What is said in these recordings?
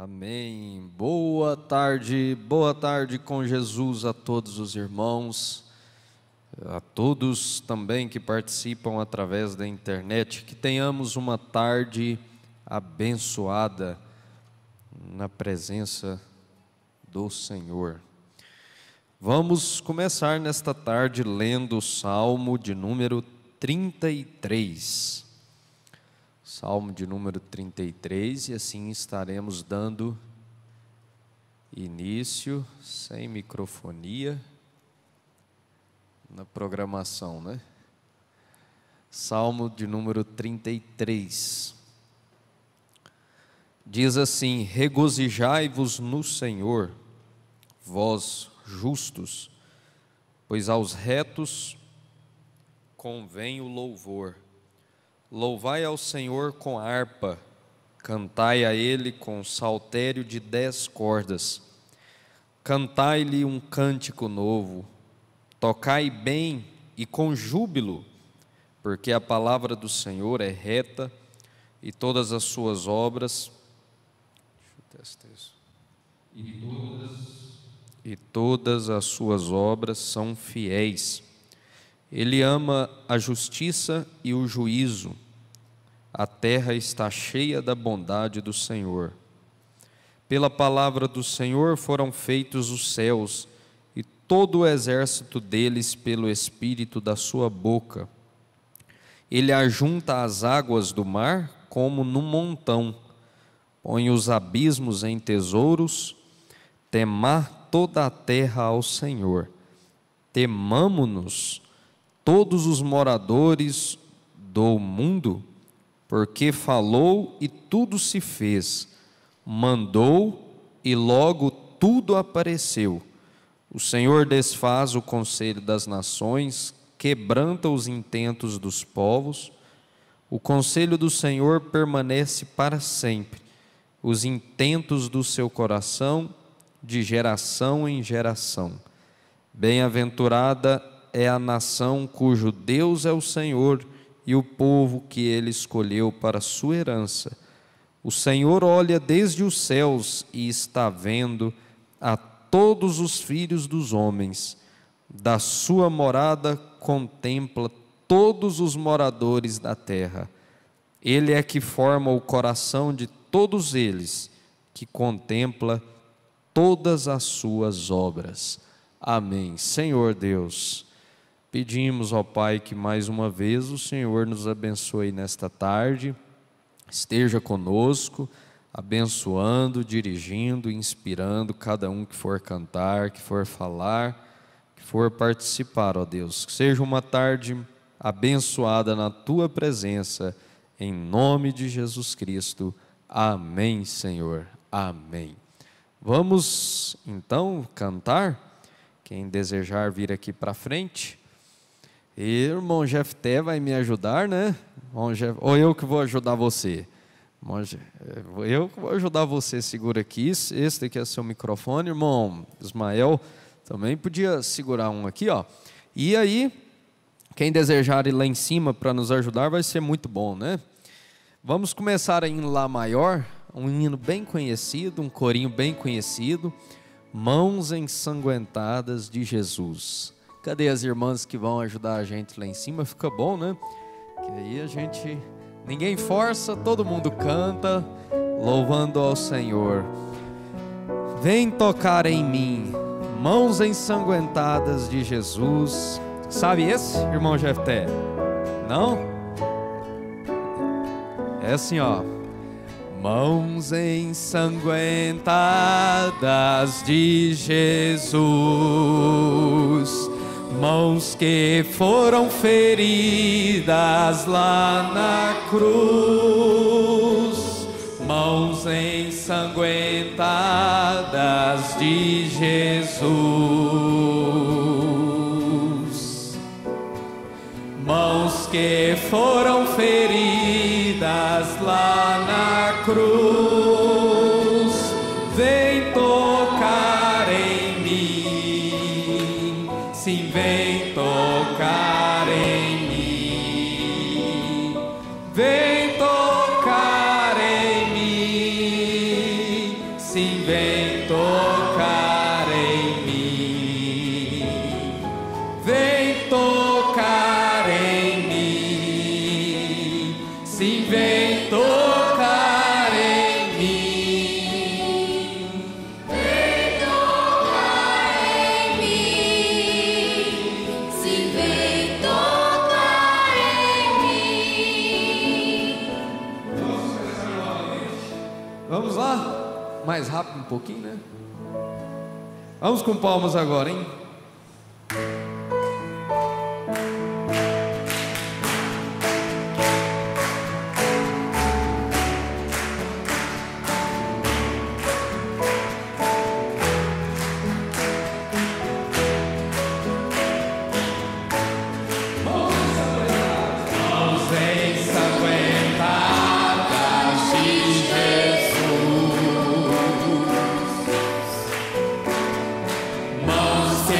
Amém. Boa tarde com Jesus a todos os irmãos, a todos também que participam através da internet. Que tenhamos uma tarde abençoada na presença do Senhor. Vamos começar nesta tarde lendo o Salmo de número 33. Salmo de número 33, e assim estaremos dando início, sem microfonia, na programação, né? Salmo de número 33. Diz assim: regozijai-vos no Senhor, vós justos, pois aos retos convém o louvor. Louvai ao Senhor com harpa, cantai a Ele com saltério de 10 cordas, cantai-lhe um cântico novo, tocai bem e com júbilo, porque a palavra do Senhor é reta e todas as suas obras, e todas as suas obras são fiéis. Ele ama a justiça e o juízo. A terra está cheia da bondade do Senhor. Pela palavra do Senhor foram feitos os céus, e todo o exército deles pelo espírito da sua boca. Ele ajunta as águas do mar como num montão, põe os abismos em tesouros. Temar toda a terra ao Senhor. Temamo-nos todos os moradores do mundo, porque falou e tudo se fez, mandou e logo tudo apareceu. O Senhor desfaz o conselho das nações, quebranta os intentos dos povos. O conselho do Senhor permanece para sempre, os intentos do seu coração de geração em geração. Bem-aventurada é a nação cujo Deus é o Senhor e o povo que Ele escolheu para sua herança. O Senhor olha desde os céus e está vendo a todos os filhos dos homens. Da sua morada contempla todos os moradores da terra. Ele é que forma o coração de todos eles, que contempla todas as suas obras. Amém. Senhor Deus, pedimos, ó Pai, que mais uma vez o Senhor nos abençoe nesta tarde, esteja conosco, abençoando, dirigindo, inspirando cada um que for cantar, que for falar, que for participar, ó Deus. Que seja uma tarde abençoada na Tua presença, em nome de Jesus Cristo. Amém, Senhor. Amém. Vamos então cantar. Quem desejar vir aqui para frente. E o irmão Jefté vai me ajudar, né? Ou eu que vou ajudar você? Eu que vou ajudar você, segura aqui. Esse daqui é seu microfone, irmão Ismael. Também podia segurar um aqui, ó. E aí, quem desejar ir lá em cima para nos ajudar vai ser muito bom, né? Vamos começar em Lá maior, um hino bem conhecido, um corinho bem conhecido. Mãos ensanguentadas de Jesus. Cadê as irmãs que vão ajudar a gente lá em cima? Fica bom, né? Que aí a gente, ninguém força, todo mundo canta, louvando ao Senhor. Vem tocar em mim, mãos ensanguentadas de Jesus. Sabe esse, irmão Jefté? Não? É assim, ó. Mãos ensanguentadas de Jesus, mãos que foram feridas lá na cruz, mãos ensanguentadas de Jesus, mãos que foram feridas lá na cruz, vem tocar em mim, sim, vem tocar em mim, vem tocar em mim, sim, vem tocar em mim. Vem tocar em mim. Sim, vem tocar em mim. Vem tocar em mim. Sim, vem tocar em mim. Vamos lá? Mais rápido um pouquinho, né? Vamos com palmas agora, hein? Mãos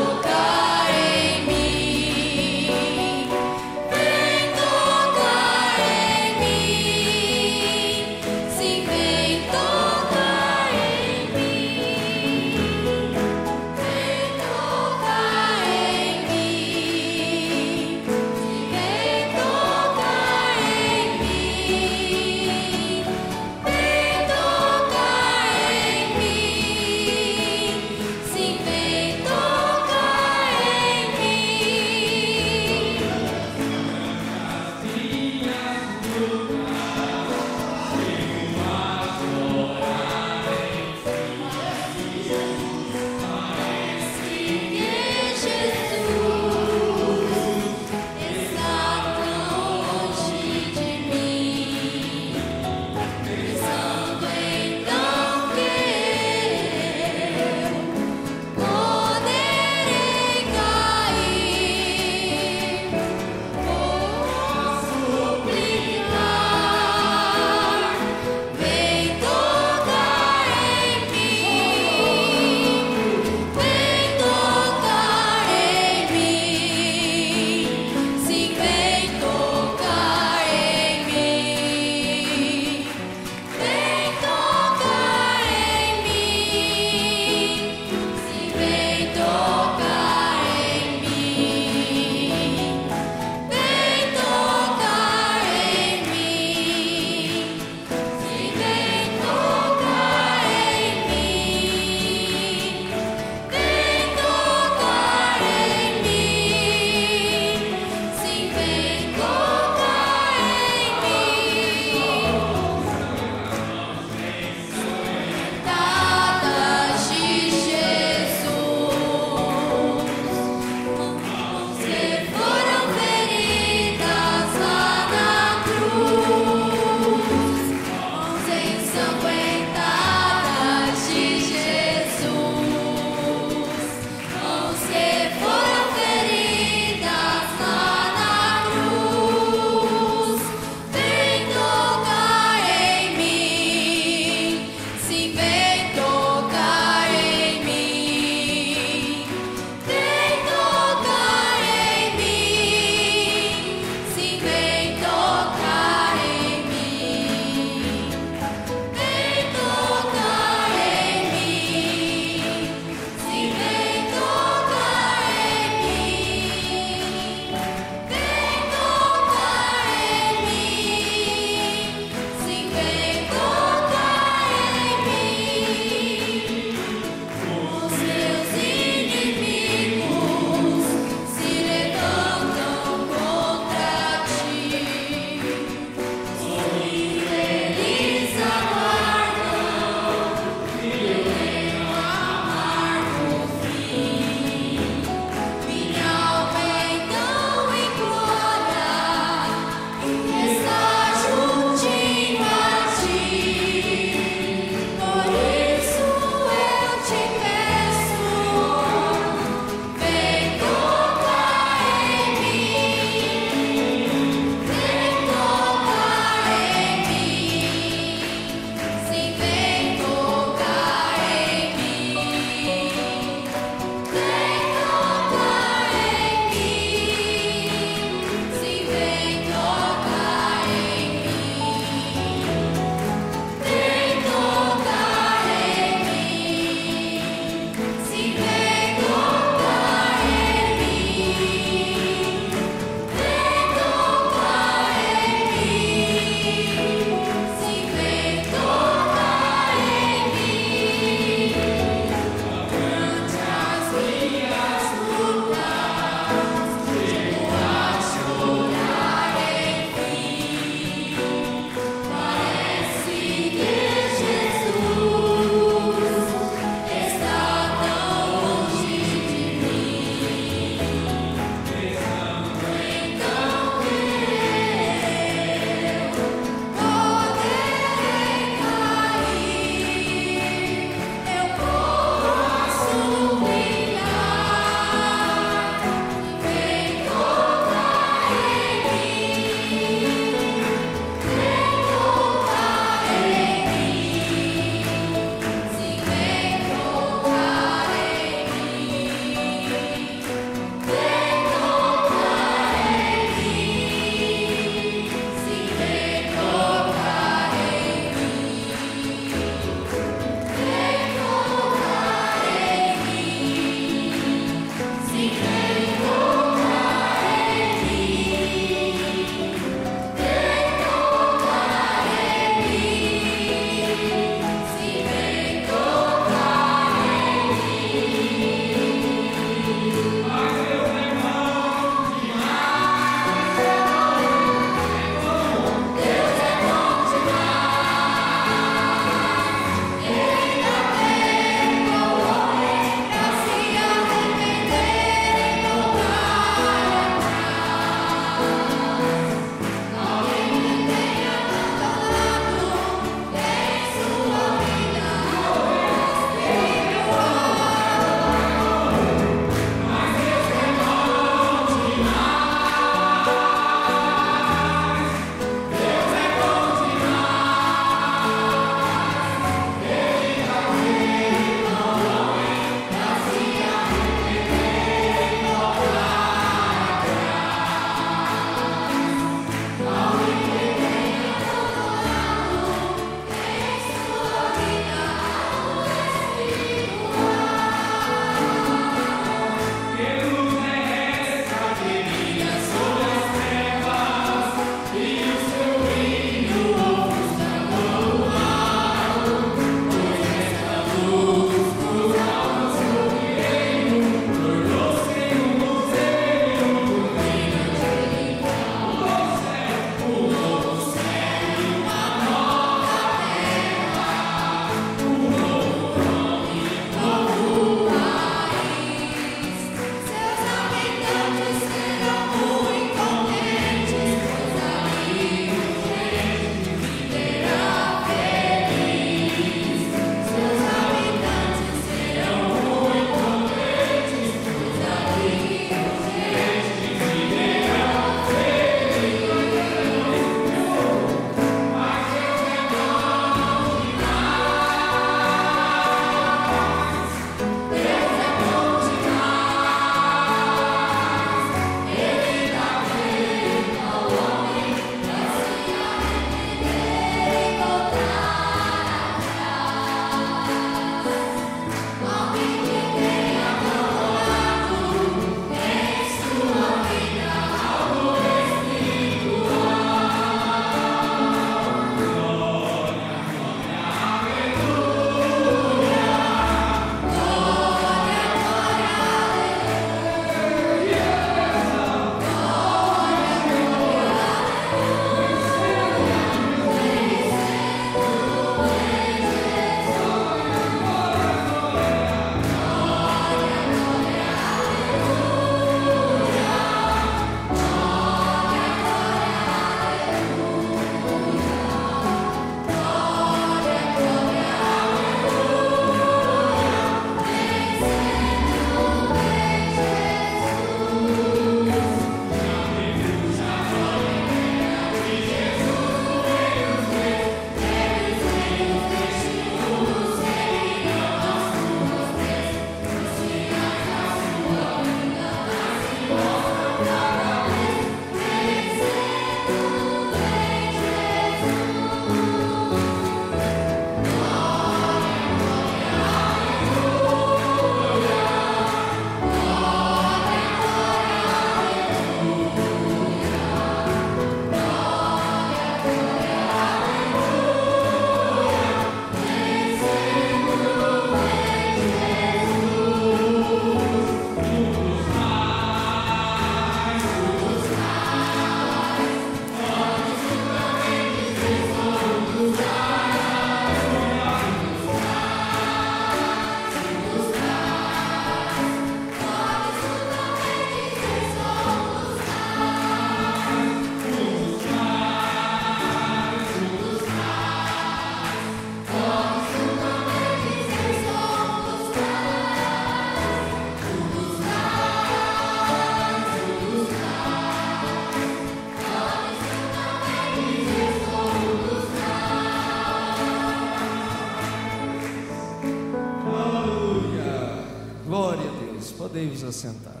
podei-vos assentar.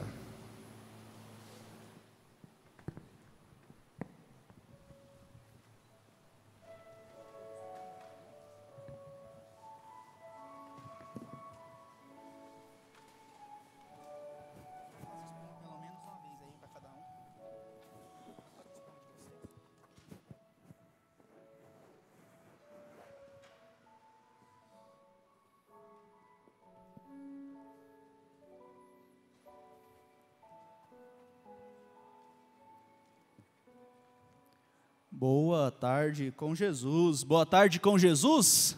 Boa tarde com Jesus. Boa tarde com Jesus.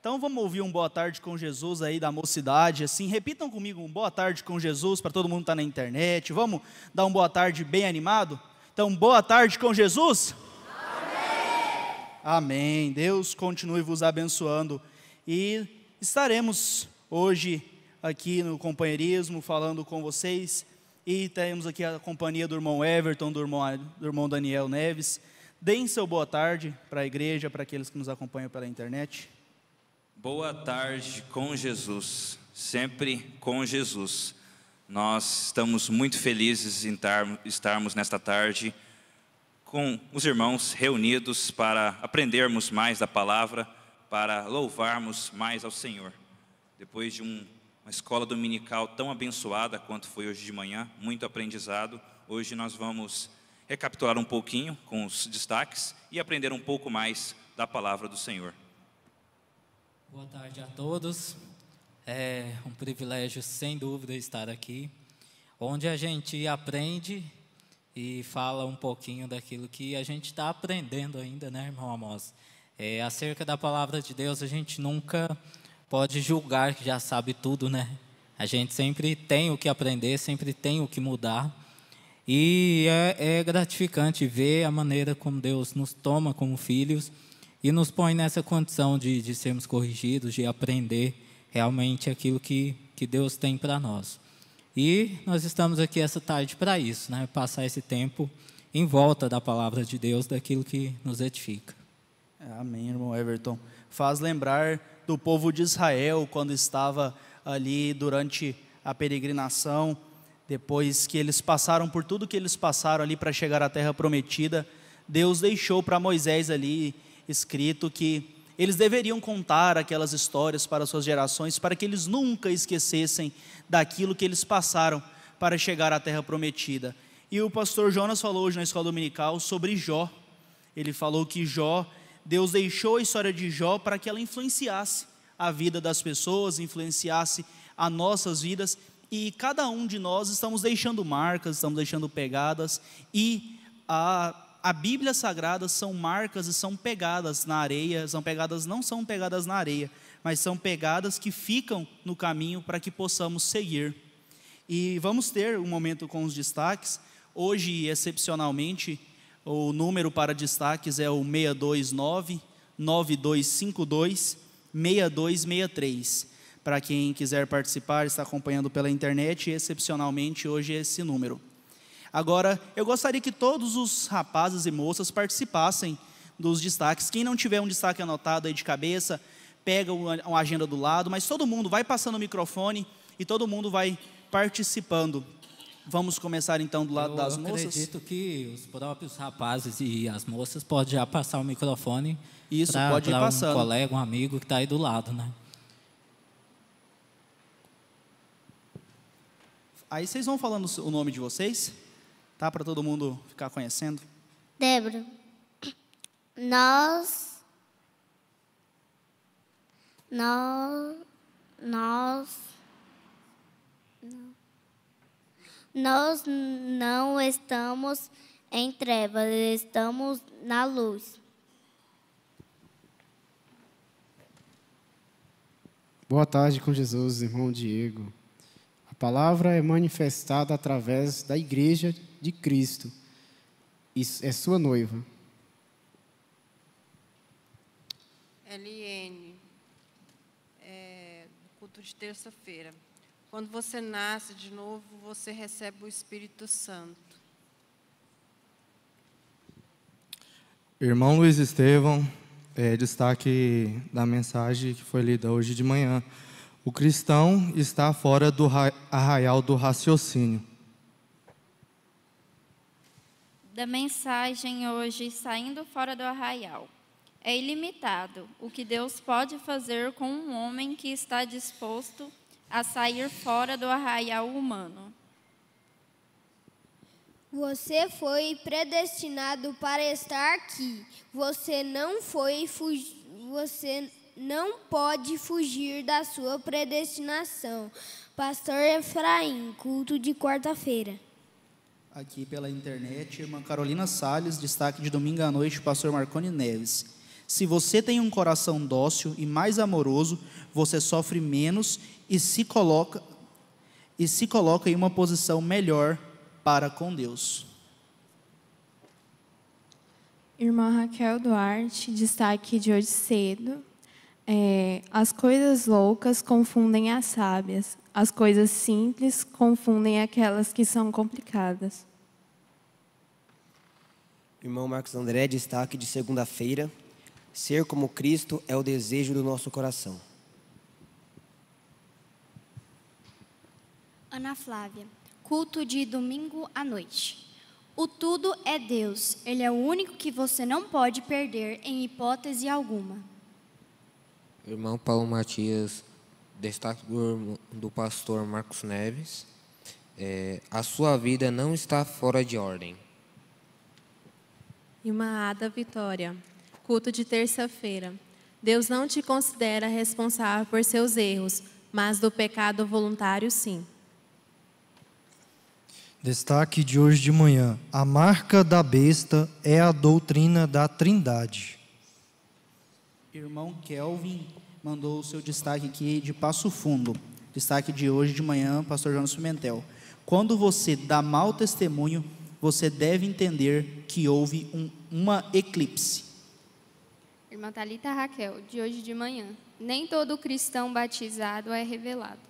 Então vamos ouvir um boa tarde com Jesus aí da mocidade, assim, repitam comigo um boa tarde com Jesus para todo mundo que está na internet. Vamos dar um boa tarde bem animado? Então, boa tarde com Jesus. Amém. Amém. Deus continue vos abençoando. E estaremos hoje aqui no companheirismo falando com vocês. E temos aqui a companhia do irmão Everton, do irmão Daniel Neves. Deem seu boa tarde para a igreja, para aqueles que nos acompanham pela internet. Boa tarde com Jesus, sempre com Jesus. Nós estamos muito felizes em estarmos nesta tarde com os irmãos reunidos para aprendermos mais da palavra, para louvarmos mais ao Senhor. Depois de uma escola dominical tão abençoada quanto foi hoje de manhã, muito aprendizado. Hoje nós vamos recapitular um pouquinho com os destaques e aprender um pouco mais da palavra do Senhor. Boa tarde a todos. É um privilégio, sem dúvida, estar aqui, onde a gente aprende e fala um pouquinho daquilo que a gente está aprendendo ainda, né, irmão Amós? Acerca da palavra de Deus, a gente nunca pode julgar que já sabe tudo, né? A gente sempre tem o que aprender, sempre tem o que mudar. E é gratificante ver a maneira como Deus nos toma como filhos e nos põe nessa condição de sermos corrigidos, de aprender realmente aquilo que Deus tem para nós. E nós estamos aqui essa tarde para isso, né? Passar esse tempo em volta da palavra de Deus, daquilo que nos edifica. Amém, irmão Everton. Faz lembrar do povo de Israel, quando estava ali durante a peregrinação, depois que eles passaram por tudo que eles passaram ali para chegar à terra prometida, Deus deixou para Moisés ali escrito que eles deveriam contar aquelas histórias para suas gerações, para que eles nunca esquecessem daquilo que eles passaram para chegar à terra prometida. E o pastor Jonas falou hoje na escola dominical sobre Jó. Ele falou que Deus deixou a história de Jó para que ela influenciasse a vida das pessoas, influenciasse as nossas vidas, e cada um de nós estamos deixando marcas, estamos deixando pegadas, e a Bíblia Sagrada são marcas e são pegadas na areia, não são pegadas na areia, mas são pegadas que ficam no caminho para que possamos seguir. E vamos ter um momento com os destaques. Hoje, excepcionalmente, o número para destaques é o 629-9252-6263. Para quem quiser participar, está acompanhando pela internet, excepcionalmente hoje é esse número. Agora, eu gostaria que todos os rapazes e moças participassem dos destaques. Quem não tiver um destaque anotado aí de cabeça, pega uma agenda do lado, mas todo mundo vai passando o microfone e todo mundo vai participando. Vamos começar então do lado das moças? Eu acredito que os próprios rapazes e as moças podem já passar o microfone. Isso, pode ir passando. Um colega, um amigo que está aí do lado, né? Aí vocês vão falando o nome de vocês, tá? Para todo mundo ficar conhecendo. Débora, nós não estamos em trevas, estamos na luz. Boa tarde com Jesus, irmão Diego. A palavra é manifestada através da igreja de Cristo. Isso é sua noiva. Eliene, culto de terça-feira. Quando você nasce de novo, você recebe o Espírito Santo. Irmão Luiz Estevão, destaque da mensagem que foi lida hoje de manhã. O cristão está fora do arraial do raciocínio. Da mensagem hoje, saindo fora do arraial. É ilimitado o que Deus pode fazer com um homem que está disposto a sair fora do arraial humano. Você foi predestinado para estar aqui. Você não pode fugir da sua predestinação. Pastor Efraim, culto de quarta-feira. Aqui pela internet, irmã Carolina Salles, destaque de domingo à noite, pastor Marconi Neves. Se você tem um coração dócil e mais amoroso, você sofre menos e se coloca em uma posição melhor para com Deus. Irmã Raquel Duarte, destaque de hoje cedo. As coisas loucas confundem as sábias. As coisas simples confundem aquelas que são complicadas. Irmão Marcos André, destaque de segunda-feira. Ser como Cristo é o desejo do nosso coração. Ana Flávia, culto de domingo à noite. O tudo é Deus. Ele é o único que você não pode perder em hipótese alguma. Irmão Paulo Matias, destaque do pastor Marcos Neves. A sua vida não está fora de ordem. Irmã Ada Vitória, culto de terça-feira. Deus não te considera responsável por seus erros, mas do pecado voluntário, sim. Destaque de hoje de manhã. A marca da besta é a doutrina da Trindade. Irmão Kelvin mandou o seu destaque aqui de Passo Fundo. Destaque de hoje de manhã, pastor Jonas Pimentel. Quando você dá mau testemunho, você deve entender que houve uma eclipse. Irmã Thalita Raquel, de hoje de manhã. Nem todo cristão batizado é revelado.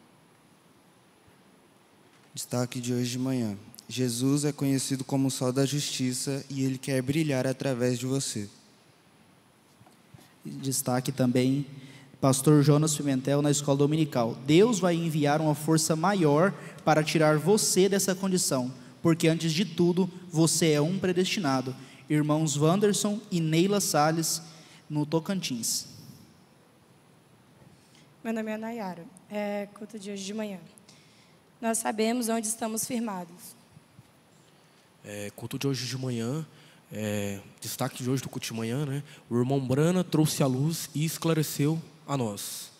Destaque de hoje de manhã. Jesus é conhecido como o sol da justiça e ele quer brilhar através de você. Destaque também, pastor Jonas Pimentel na escola dominical. Deus vai enviar uma força maior para tirar você dessa condição, porque antes de tudo, você é um predestinado. Irmãos Wanderson e Neila Salles, no Tocantins. Meu nome é Nayara, culto de hoje de manhã. Nós sabemos onde estamos firmados. Culto de hoje de manhã, destaque de hoje do culto de manhã, né? O irmão Brana trouxe a luz e esclareceu a nós.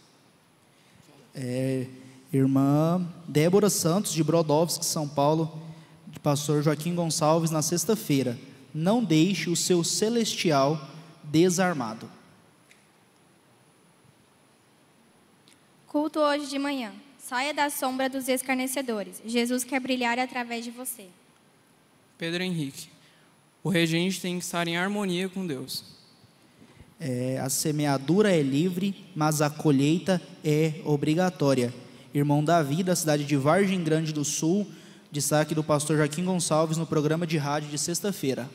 Irmã Débora Santos, de Brodowski, São Paulo, de pastor Joaquim Gonçalves, na sexta-feira. Não deixe o seu celestial desarmado. Culto hoje de manhã. Saia da sombra dos escarnecedores. Jesus quer brilhar através de você. Pedro Henrique. O regente tem que estar em harmonia com Deus. A semeadura é livre, mas a colheita é obrigatória. Irmão Davi, da cidade de Vargem Grande do Sul, destaque do pastor Joaquim Gonçalves no programa de rádio de sexta-feira.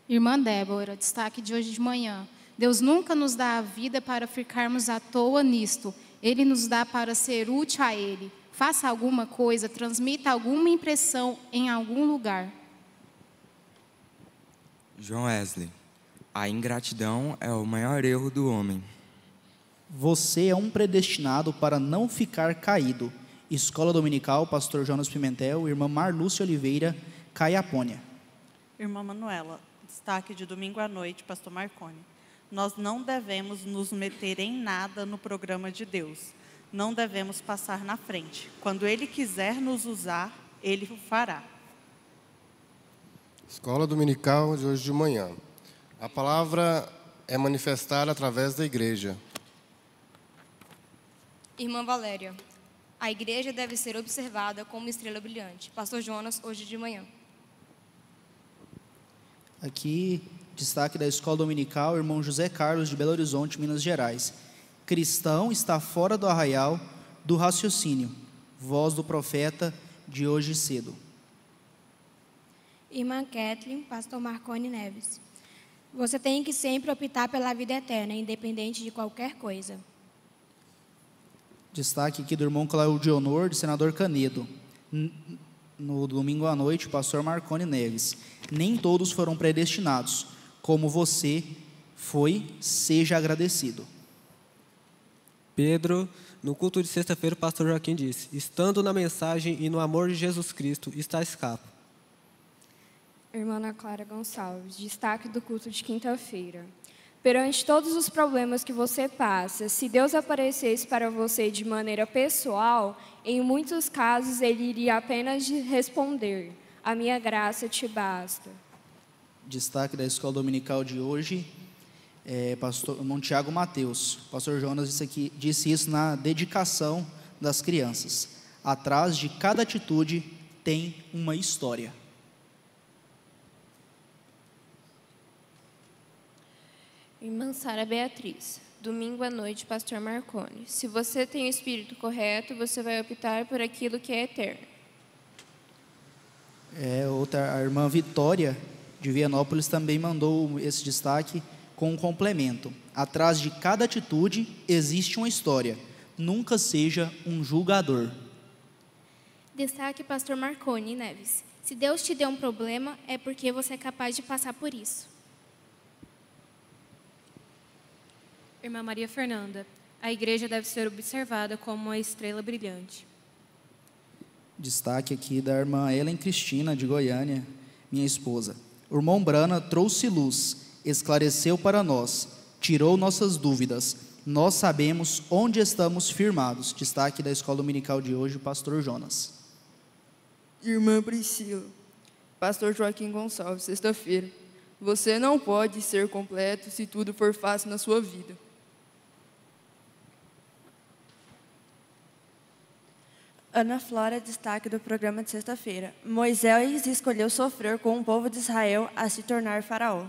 Irmã Débora, destaque de hoje de manhã. Deus nunca nos dá a vida para ficarmos à toa nisto. Ele nos dá para ser útil a Ele. Faça alguma coisa, transmita alguma impressão em algum lugar. João Wesley, a ingratidão é o maior erro do homem. Você é um predestinado para não ficar caído. Escola Dominical, pastor Jonas Pimentel, irmã Marlúcia Oliveira, Caiapônia. Irmã Manuela, destaque de domingo à noite, pastor Marconi. Nós não devemos nos meter em nada no programa de Deus. Não devemos passar na frente. Quando Ele quiser nos usar, Ele o fará. Escola Dominical de hoje de manhã. A palavra é manifestada através da igreja. Irmã Valéria, a igreja deve ser observada como estrela brilhante. Pastor Jonas, hoje de manhã. Aqui, destaque da Escola Dominical, irmão José Carlos, de Belo Horizonte, Minas Gerais. Cristão está fora do arraial do raciocínio. Voz do profeta de hoje cedo. Irmã Kathleen, pastor Marconi Neves. Você tem que sempre optar pela vida eterna, independente de qualquer coisa. Destaque aqui do irmão Claudio Honor, de senador Canedo. No domingo à noite, o pastor Marconi Neves. Nem todos foram predestinados. Como você foi, seja agradecido. Pedro, no culto de sexta-feira, o pastor Joaquim disse: estando na mensagem e no amor de Jesus Cristo, está escapo. Irmã Ana Clara Gonçalves, destaque do culto de quinta-feira. Perante todos os problemas que você passa, se Deus aparecesse para você de maneira pessoal, em muitos casos Ele iria apenas responder: a minha graça te basta. Destaque da escola dominical de hoje, pastor irmão Tiago Mateus. Pastor Jonas disse isso na dedicação das crianças. Atrás de cada atitude tem uma história. Irmã Sara Beatriz, domingo à noite, pastor Marconi. Se você tem o espírito correto, você vai optar por aquilo que é eterno. A irmã Vitória, de Vianópolis, também mandou esse destaque com um complemento. Atrás de cada atitude existe uma história. Nunca seja um julgador. Destaque pastor Marconi Neves. Se Deus te deu um problema, é porque você é capaz de passar por isso. Irmã Maria Fernanda, a igreja deve ser observada como uma estrela brilhante. Destaque aqui da irmã Ellen Cristina, de Goiânia, minha esposa. O irmão Brana trouxe luz, esclareceu para nós, tirou nossas dúvidas. Nós sabemos onde estamos firmados. Destaque da escola dominical de hoje, o pastor Jonas. Irmã Priscila, pastor Joaquim Gonçalves, sexta-feira. Você não pode ser completo se tudo for fácil na sua vida. Ana Flora, destaque do programa de sexta-feira. Moisés escolheu sofrer com o povo de Israel a se tornar faraó.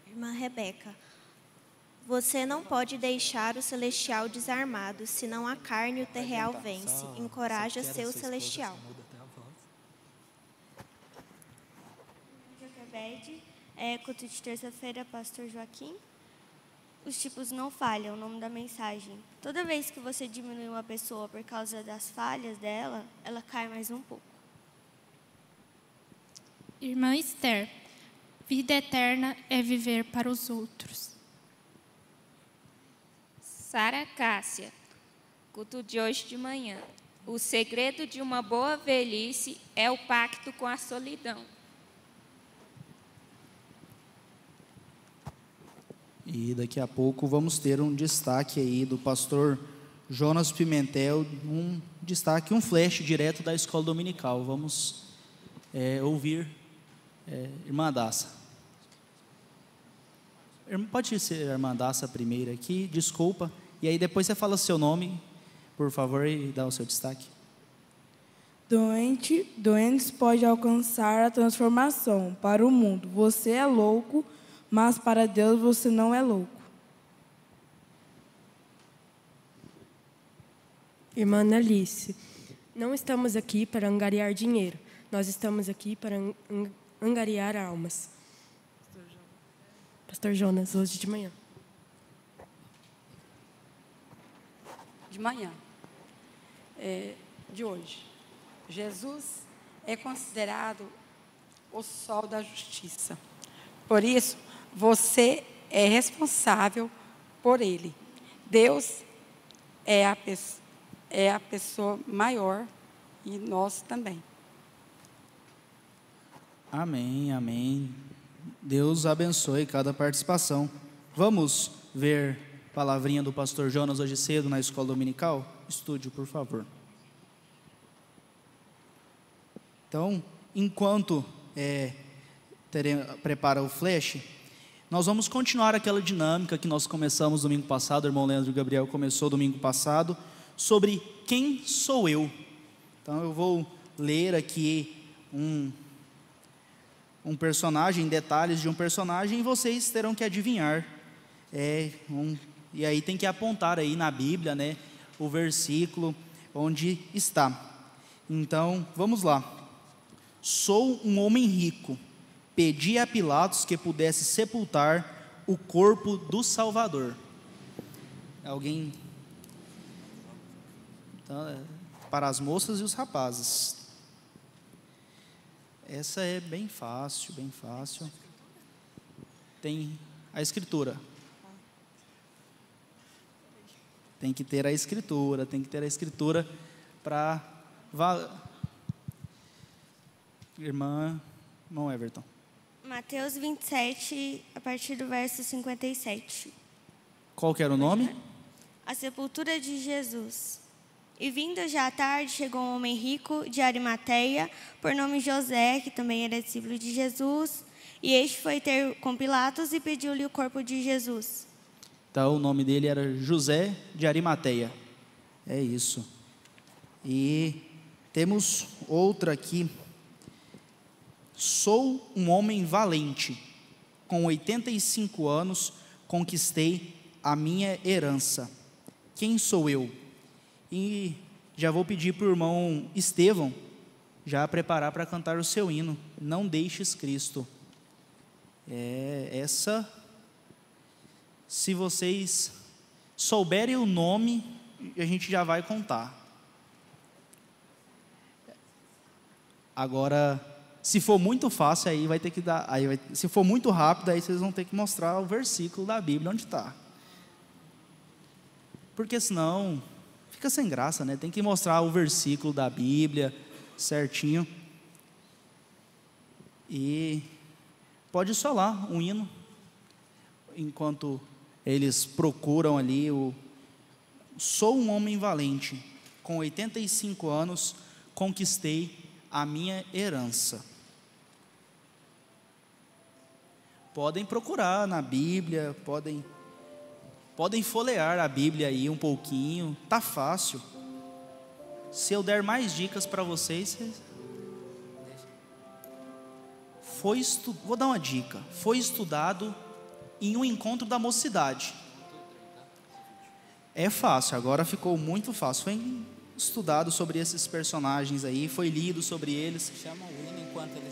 Irmã Rebeca, você não pode deixar o celestial desarmado, senão a carne e o terreal vence. Encoraja seu celestial. Culto de terça-feira, pastor Joaquim. Os tipos não falham, o nome da mensagem. Toda vez que você diminui uma pessoa por causa das falhas dela, ela cai mais um pouco. Irmã Esther, vida eterna é viver para os outros. Sara Cássia, culto de hoje de manhã. O segredo de uma boa velhice é o pacto com a solidão. E daqui a pouco vamos ter um destaque aí do pastor Jonas Pimentel, um destaque, um flash direto da escola dominical. Vamos ouvir irmã Daça. Pode ser a irmã Daça primeiro aqui, desculpa. E aí depois você fala seu nome, por favor, e dá o seu destaque. Doentes podem alcançar a transformação para o mundo. Você é louco, mas para Deus você não é louco. Irmã Analice, não estamos aqui para angariar dinheiro. Nós estamos aqui para angariar almas. Pastor Jonas, hoje de manhã. De manhã. De hoje. Jesus é considerado o sol da justiça. Por isso, você é responsável por ele. Deus é a pessoa maior e nós também. Amém, amém. Deus abençoe cada participação. Vamos ver a palavrinha do pastor Jonas hoje cedo na escola dominical? Estúdio, por favor. Então, enquanto prepara o flash, nós vamos continuar aquela dinâmica que nós começamos domingo passado, o irmão Leandro Gabriel começou domingo passado, sobre quem sou eu. Então eu vou ler aqui um personagem, detalhes de um personagem, e vocês terão que adivinhar. E aí tem que apontar aí na Bíblia, né, o versículo onde está. Então, vamos lá. Sou um homem rico. Pedi a Pilatos que pudesse sepultar o corpo do Salvador. Alguém? Então, para as moças e os rapazes. Essa é bem fácil, bem fácil. Tem a escritura. Tem que ter a escritura, para... Irmão Everton. Mateus 27, a partir do verso 57. Qual que era o nome? A sepultura de Jesus. E vindo já à tarde, chegou um homem rico de Arimateia, por nome José, que também era discípulo de Jesus. E este foi ter com Pilatos e pediu-lhe o corpo de Jesus. Então, o nome dele era José de Arimateia. É isso. E temos outra aqui. Sou um homem valente. Com 85 anos, conquistei a minha herança. Quem sou eu? E já vou pedir para o irmão Estevão já preparar para cantar o seu hino. Não deixes Cristo. Essa, se vocês souberem o nome, a gente já vai contar. Agora, se for muito fácil, aí vai ter que dar. Se for muito rápido, aí vocês vão ter que mostrar o versículo da Bíblia onde está. Porque senão fica sem graça, né? Tem que mostrar o versículo da Bíblia certinho. E pode solar um hino enquanto eles procuram ali sou um homem valente, com 85 anos conquistei a minha herança. Podem procurar na Bíblia, podem folhear a Bíblia aí um pouquinho, tá fácil. Se eu der mais dicas para vocês, vou dar uma dica. Foi estudado em um encontro da mocidade. É fácil, agora ficou muito fácil. Foi estudado sobre esses personagens aí, foi lido sobre eles. Chama o hino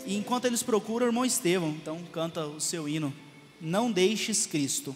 enquanto eles procuram o irmão Estevão, então canta o seu hino. Não deixes Cristo.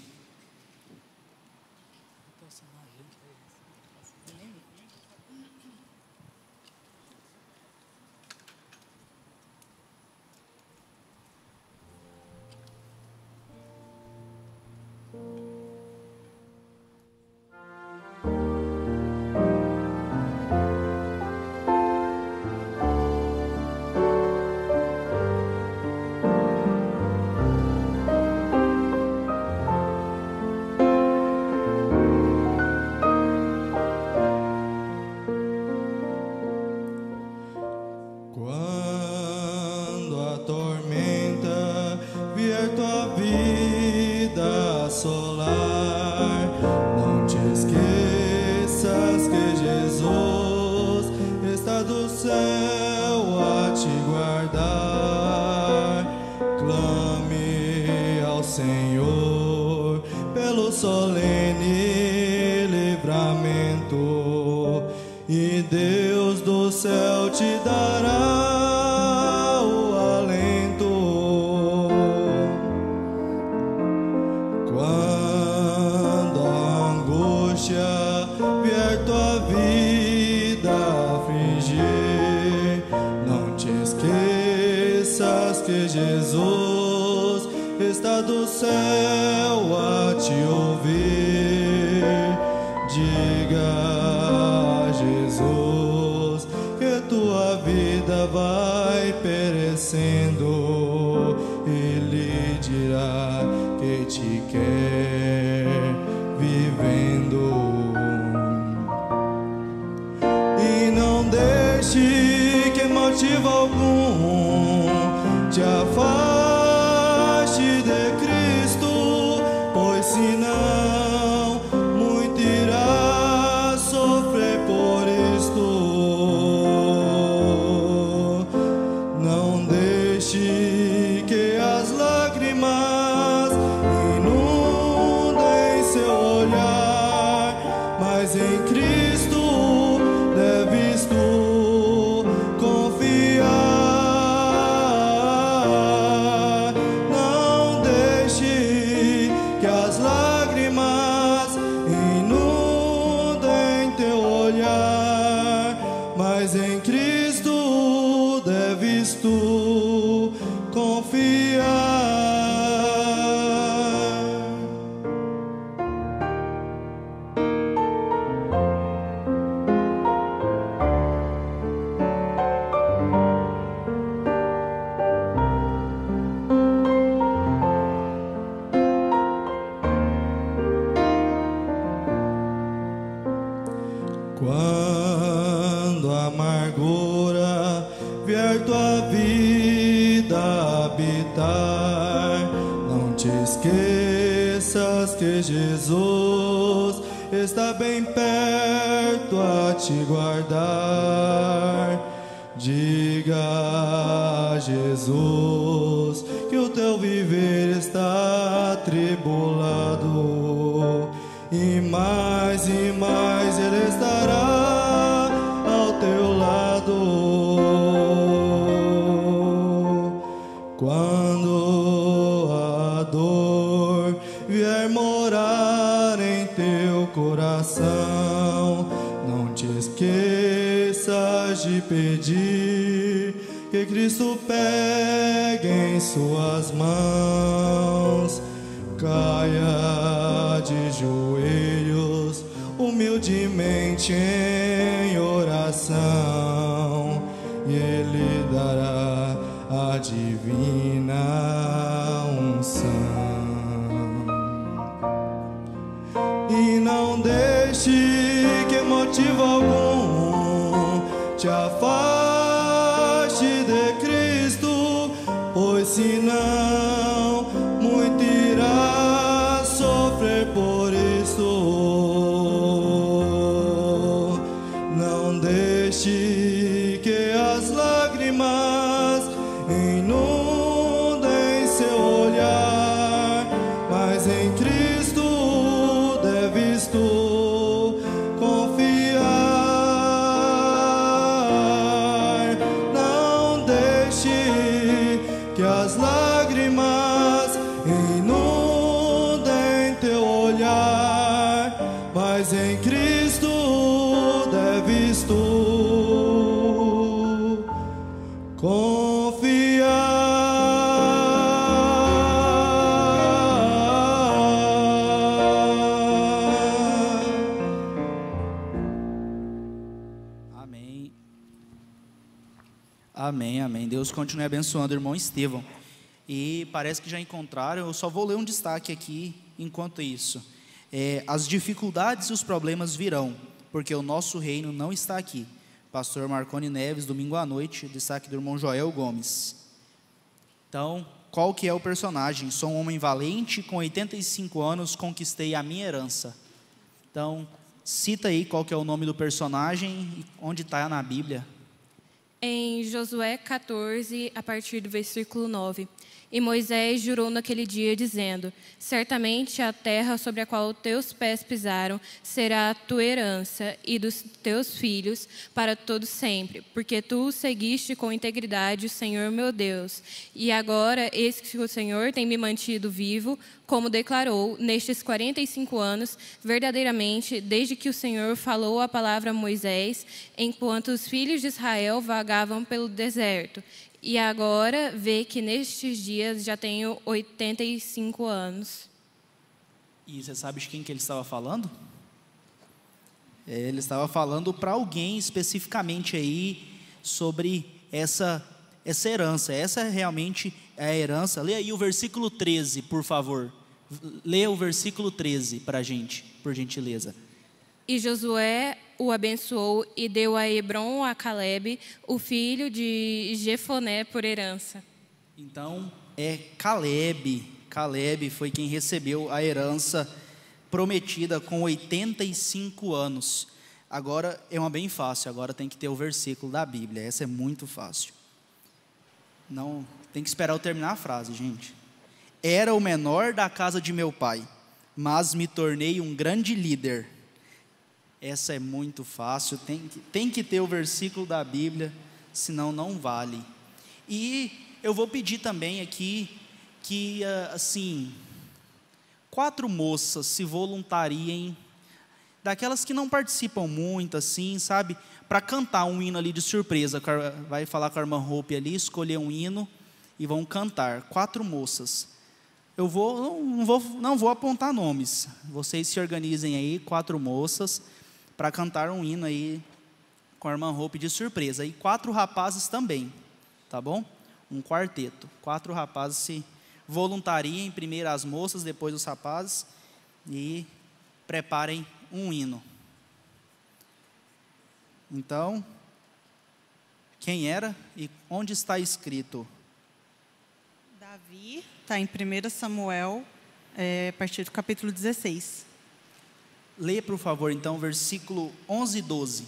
Cristo deves tu confiar. Criadora, vier tua vida habitar. Não te esqueças que Jesus está bem perto a te guardar. Diga a Jesus que o teu viver está atribulado, e mais Ele estará ao teu lado. Quando a dor vier morar em teu coração, não te esqueças de pedir que Cristo pegue em suas mãos. Caia de joelhos humildemente em oração, e Ele dará a divina unção. E não deixe que motivo algum te afaste de Cristo, pois senão muito irá sofrer por isso. Não deixe que as lágrimas inundem seu olhar, mas em Cristo deves tu confiar. Não deixe que as lágrimas inundem teu olhar, mas em Cristo deves tu confiar. Amém. Amém, amém. Deus continue abençoando o irmão Estevão. E parece que já encontraram, eu só vou ler um destaque aqui enquanto isso. As dificuldades e os problemas virão, porque o nosso reino não está aqui. Pastor Marconi Neves, domingo à noite, destaque do irmão Joel Gomes. Então, qual que é o personagem? Sou um homem valente, com 85 anos conquistei a minha herança. Então, cita aí qual que é o nome do personagem e onde está na Bíblia. Em Josué 14, a partir do versículo 9. E Moisés jurou naquele dia, dizendo: certamente a terra sobre a qual teus pés pisaram será a tua herança e dos teus filhos para todo sempre, porque tu seguiste com integridade o Senhor meu Deus. E agora, eis que o Senhor tem me mantido vivo, como declarou, nestes 45 anos, verdadeiramente, desde que o Senhor falou a palavra a Moisés, enquanto os filhos de Israel vagavam pelo deserto. E agora vê que nestes dias já tenho 85 anos. E você sabe de quem que ele estava falando? Ele estava falando para alguém especificamente aí sobre essa herança. Essa realmente é a herança. Lê aí o versículo 13, por favor. Lê o versículo 13 para a gente, por gentileza. E Josué o abençoou e deu a Hebron a Calebe, o filho de Jefoné, por herança. Então, Calebe. Calebe foi quem recebeu a herança prometida com 85 anos. Agora é uma bem fácil, agora tem que ter o versículo da Bíblia. Essa é muito fácil. Não, tem que esperar eu terminar a frase, gente. Era o menor da casa de meu pai, mas me tornei um grande líder. Essa é muito fácil, tem que ter o versículo da Bíblia, senão não vale. E eu vou pedir também aqui que, 4 moças se voluntariem, daquelas que não participam muito, assim, sabe? Para cantar um hino ali de surpresa. Vai falar com a irmã Hope ali, escolher um hino e vão cantar. 4 moças. Eu não vou apontar nomes. Vocês se organizem aí, 4 moças, para cantar um hino aí com a irmã Hope de surpresa. E 4 rapazes também, tá bom? Um quarteto. 4 rapazes se voluntariem, primeiro as moças, depois os rapazes, e preparem um hino. Então, quem era e onde está escrito? Davi está em 1 Samuel, a partir do capítulo 16. Lê, por favor, então, versículo 11 e 12.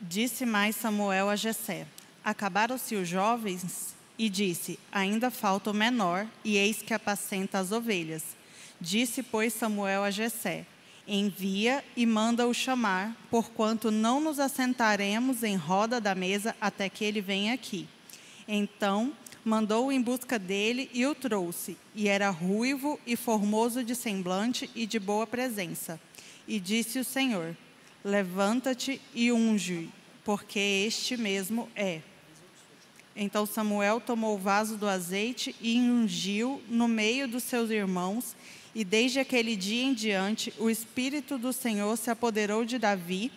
Disse mais Samuel a Jessé: acabaram-se os jovens? E disse: ainda falta o menor, e eis que apacenta as ovelhas. Disse, pois, Samuel a Jessé: envia e manda-o chamar, porquanto não nos assentaremos em roda da mesa até que ele venha aqui. Então mandou-o em busca dele e o trouxe. E era ruivo e formoso de semblante e de boa presença. E disse o Senhor: levanta-te e unge, porque este mesmo é. Então Samuel tomou o vaso do azeite e ungiu no meio dos seus irmãos. E desde aquele dia em diante, o Espírito do Senhor se apoderou de Davi.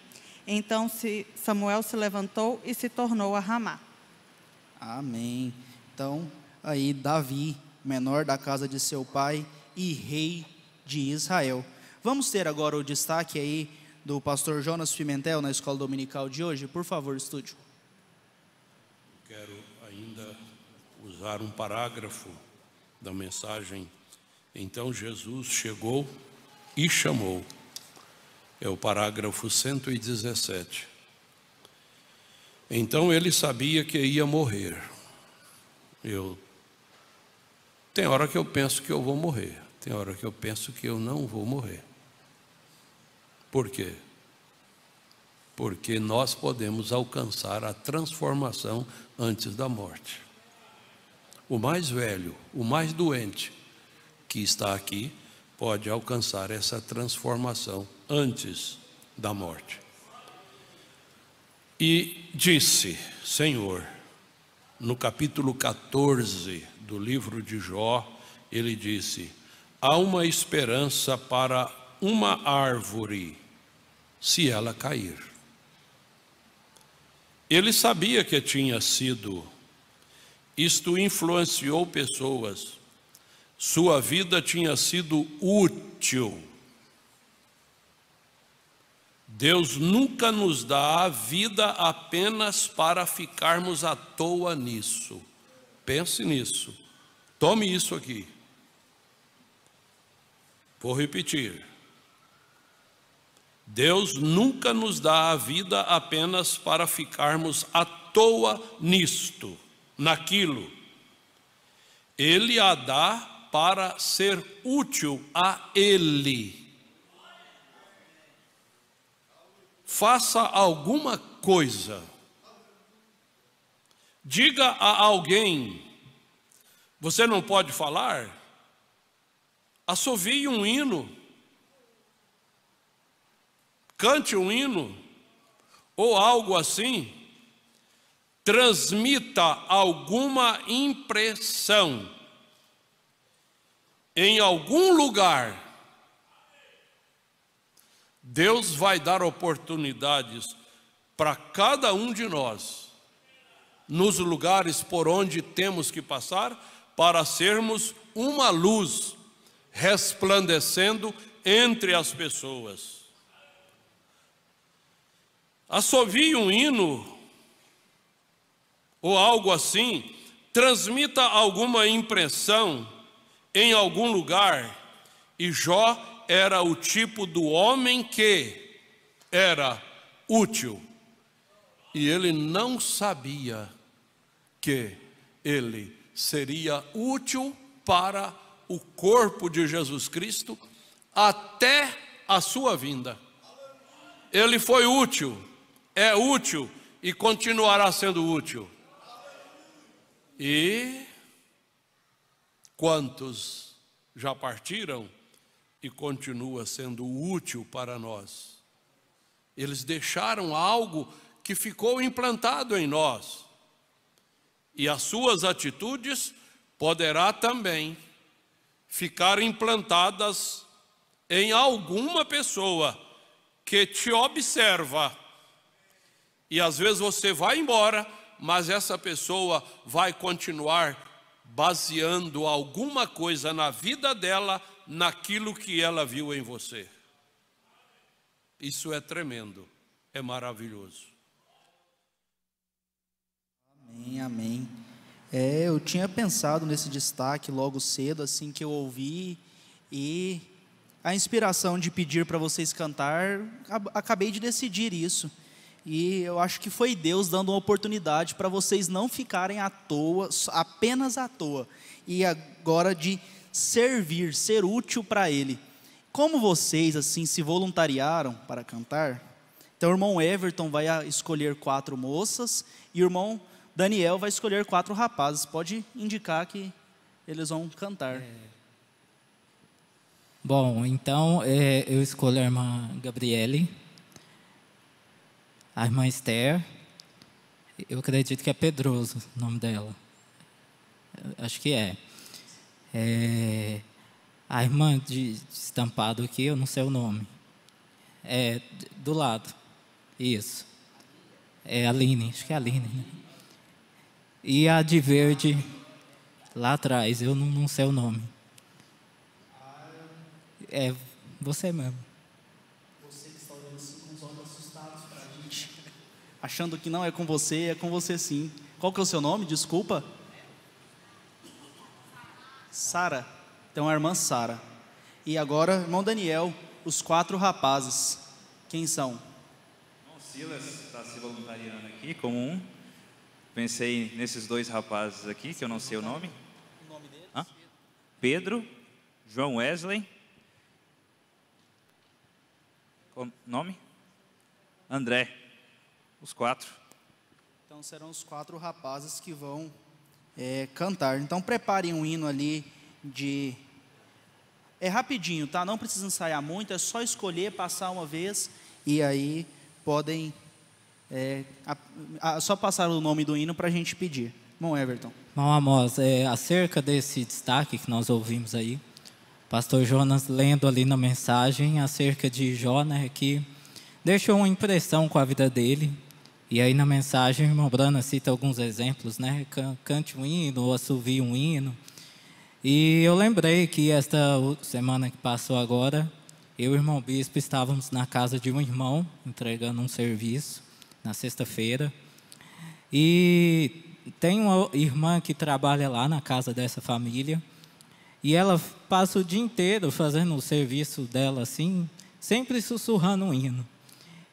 Então Samuel se levantou e se tornou a Ramá. Amém. Então, aí Davi, menor da casa de seu pai e rei de Israel. Vamos ter agora o destaque aí do pastor Jonas Pimentel na escola dominical de hoje. Por favor, estúdio. Quero ainda usar um parágrafo da mensagem. Então Jesus chegou e chamou. É o parágrafo 117. Então ele sabia que ia morrer. Tem hora que eu penso que eu vou morrer. Tem hora que eu penso que eu não vou morrer. Por quê? Porque nós podemos alcançar a transformação antes da morte. O mais velho, o mais doente que está aqui, pode alcançar essa transformação antes da morte. E disse, Senhor, no capítulo 14 do livro de Jó, ele disse: há uma esperança para uma árvore, se ela cair. Ele sabia que tinha sido, isto influenciou pessoas, sua vida tinha sido útil. Deus nunca nos dá a vida apenas para ficarmos à toa nisso. Pense nisso. Tome isso aqui. Vou repetir. Deus nunca nos dá a vida apenas para ficarmos à toa nisto, naquilo. Ele a dá para ser útil a Ele. Faça alguma coisa. Diga a alguém: você não pode falar? Assovie um hino. Cante um hino. Ou algo assim. Transmita alguma impressão. Em algum lugar. Deus vai dar oportunidades para cada um de nós, nos lugares por onde temos que passar, para sermos uma luz resplandecendo entre as pessoas. Assovie um hino ou algo assim, transmita alguma impressão em algum lugar. E Jó era o tipo do homem que era útil. E ele não sabia que ele seria útil para o corpo de Jesus Cristo até a sua vinda. Ele foi útil, é útil e continuará sendo útil. E quantos já partiram e continua sendo útil para nós? Eles deixaram algo que ficou implantado em nós. E as suas atitudes poderá também ficar implantadas em alguma pessoa que te observa. E às vezes você vai embora, mas essa pessoa vai continuar baseando alguma coisa na vida dela naquilo que ela viu em você. Isso é tremendo, é maravilhoso. eu tinha pensado nesse destaque logo cedo, assim que eu ouvi, e a inspiração de pedir para vocês cantar, acabei de decidir isso. E eu acho que foi Deus dando uma oportunidade para vocês não ficarem à toa, apenas à toa, e agora de servir, ser útil para Ele. Como vocês assim se voluntariaram para cantar, então o irmão Everton vai escolher 4 moças e o irmão Daniel vai escolher 4 rapazes. Pode indicar que eles vão cantar. Bom, então eu escolho a irmã Gabriele, a irmã Esther, eu acredito que é Pedroso o nome dela, acho que é. A irmã de estampado aqui, eu não sei o nome, do lado, isso, é a Aline, acho que é a Aline, né? E a de verde, lá atrás, eu não sei o nome. É você mesmo. Você que está olhando assim com os olhos assustados para a gente, achando que não é com você sim. Qual que é o seu nome? Desculpa. Sara. Então a irmã Sara. E agora, irmão Daniel, os 4 rapazes. Quem são? O Silas está se voluntariando aqui como um. Pensei nesses 2 rapazes aqui, que eu não sei o nome. O nome deles? Pedro, João Wesley. Qual nome? André. Os 4. Então serão os 4 rapazes que vão cantar. Então preparem um hino ali é rapidinho, tá? Não precisa ensaiar muito, é só escolher, passar uma vez e aí podem só passar o nome do hino para a gente pedir. Bom, Everton. Bom, Amós, acerca desse destaque que nós ouvimos aí, pastor Jonas lendo ali na mensagem acerca de Jó, né, que deixou uma impressão com a vida dele. E aí na mensagem o irmão Brana cita alguns exemplos, né? Cante um hino, ou assovie um hino. E eu lembrei que esta semana que passou agora, eu e o irmão Bispo estávamos na casa de um irmão, entregando um serviço na sexta-feira. E tem uma irmã que trabalha lá na casa dessa família, e ela passa o dia inteiro fazendo o serviço dela assim, sempre sussurrando um hino.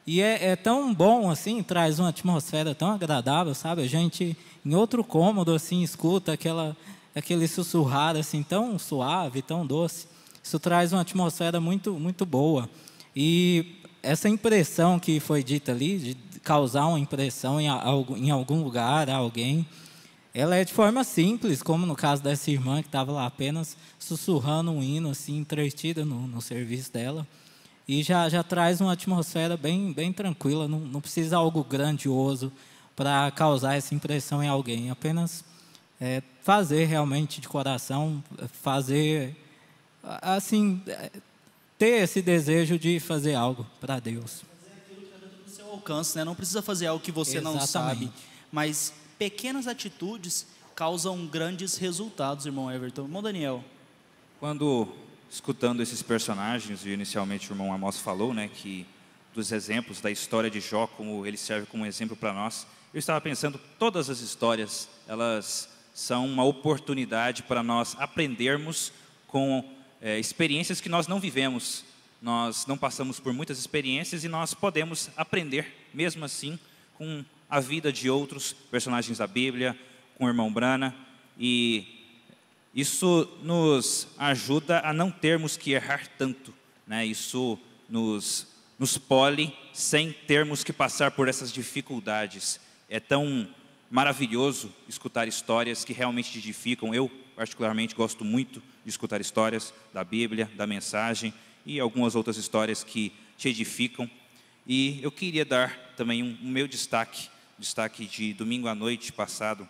E é tão bom assim, traz uma atmosfera tão agradável, sabe? A gente, em outro cômodo, assim, escuta aquele sussurrar assim, tão suave, tão doce. Isso traz uma atmosfera muito, muito boa. E essa impressão que foi dita ali, de causar uma impressão em algum lugar, a alguém, ela é de forma simples, como no caso dessa irmã que estava lá apenas sussurrando um hino, assim, entretida no serviço dela. E já traz uma atmosfera bem, bem tranquila, não precisa algo grandioso para causar essa impressão em alguém. Apenas fazer realmente de coração, fazer, assim, ter esse desejo de fazer algo para Deus. Fazer aquilo que está dentro do seu alcance, né? Não precisa fazer algo que você não sabe, mas pequenas atitudes causam grandes resultados, irmão Everton. Irmão Daniel. Quando escutando esses personagens, e inicialmente o irmão Amós falou, né, que dos exemplos da história de Jó, como ele serve como exemplo para nós, eu estava pensando, todas as histórias, elas são uma oportunidade para nós aprendermos com experiências que nós não vivemos. Nós não passamos por muitas experiências e nós podemos aprender, mesmo assim, com a vida de outros personagens da Bíblia, com o irmão Brana, e isso nos ajuda a não termos que errar tanto, né? Isso nos pole sem termos que passar por essas dificuldades. É tão maravilhoso escutar histórias que realmente te edificam. Eu, particularmente, gosto muito de escutar histórias da Bíblia, da mensagem e algumas outras histórias que te edificam. E eu queria dar também um meu destaque de domingo à noite passado.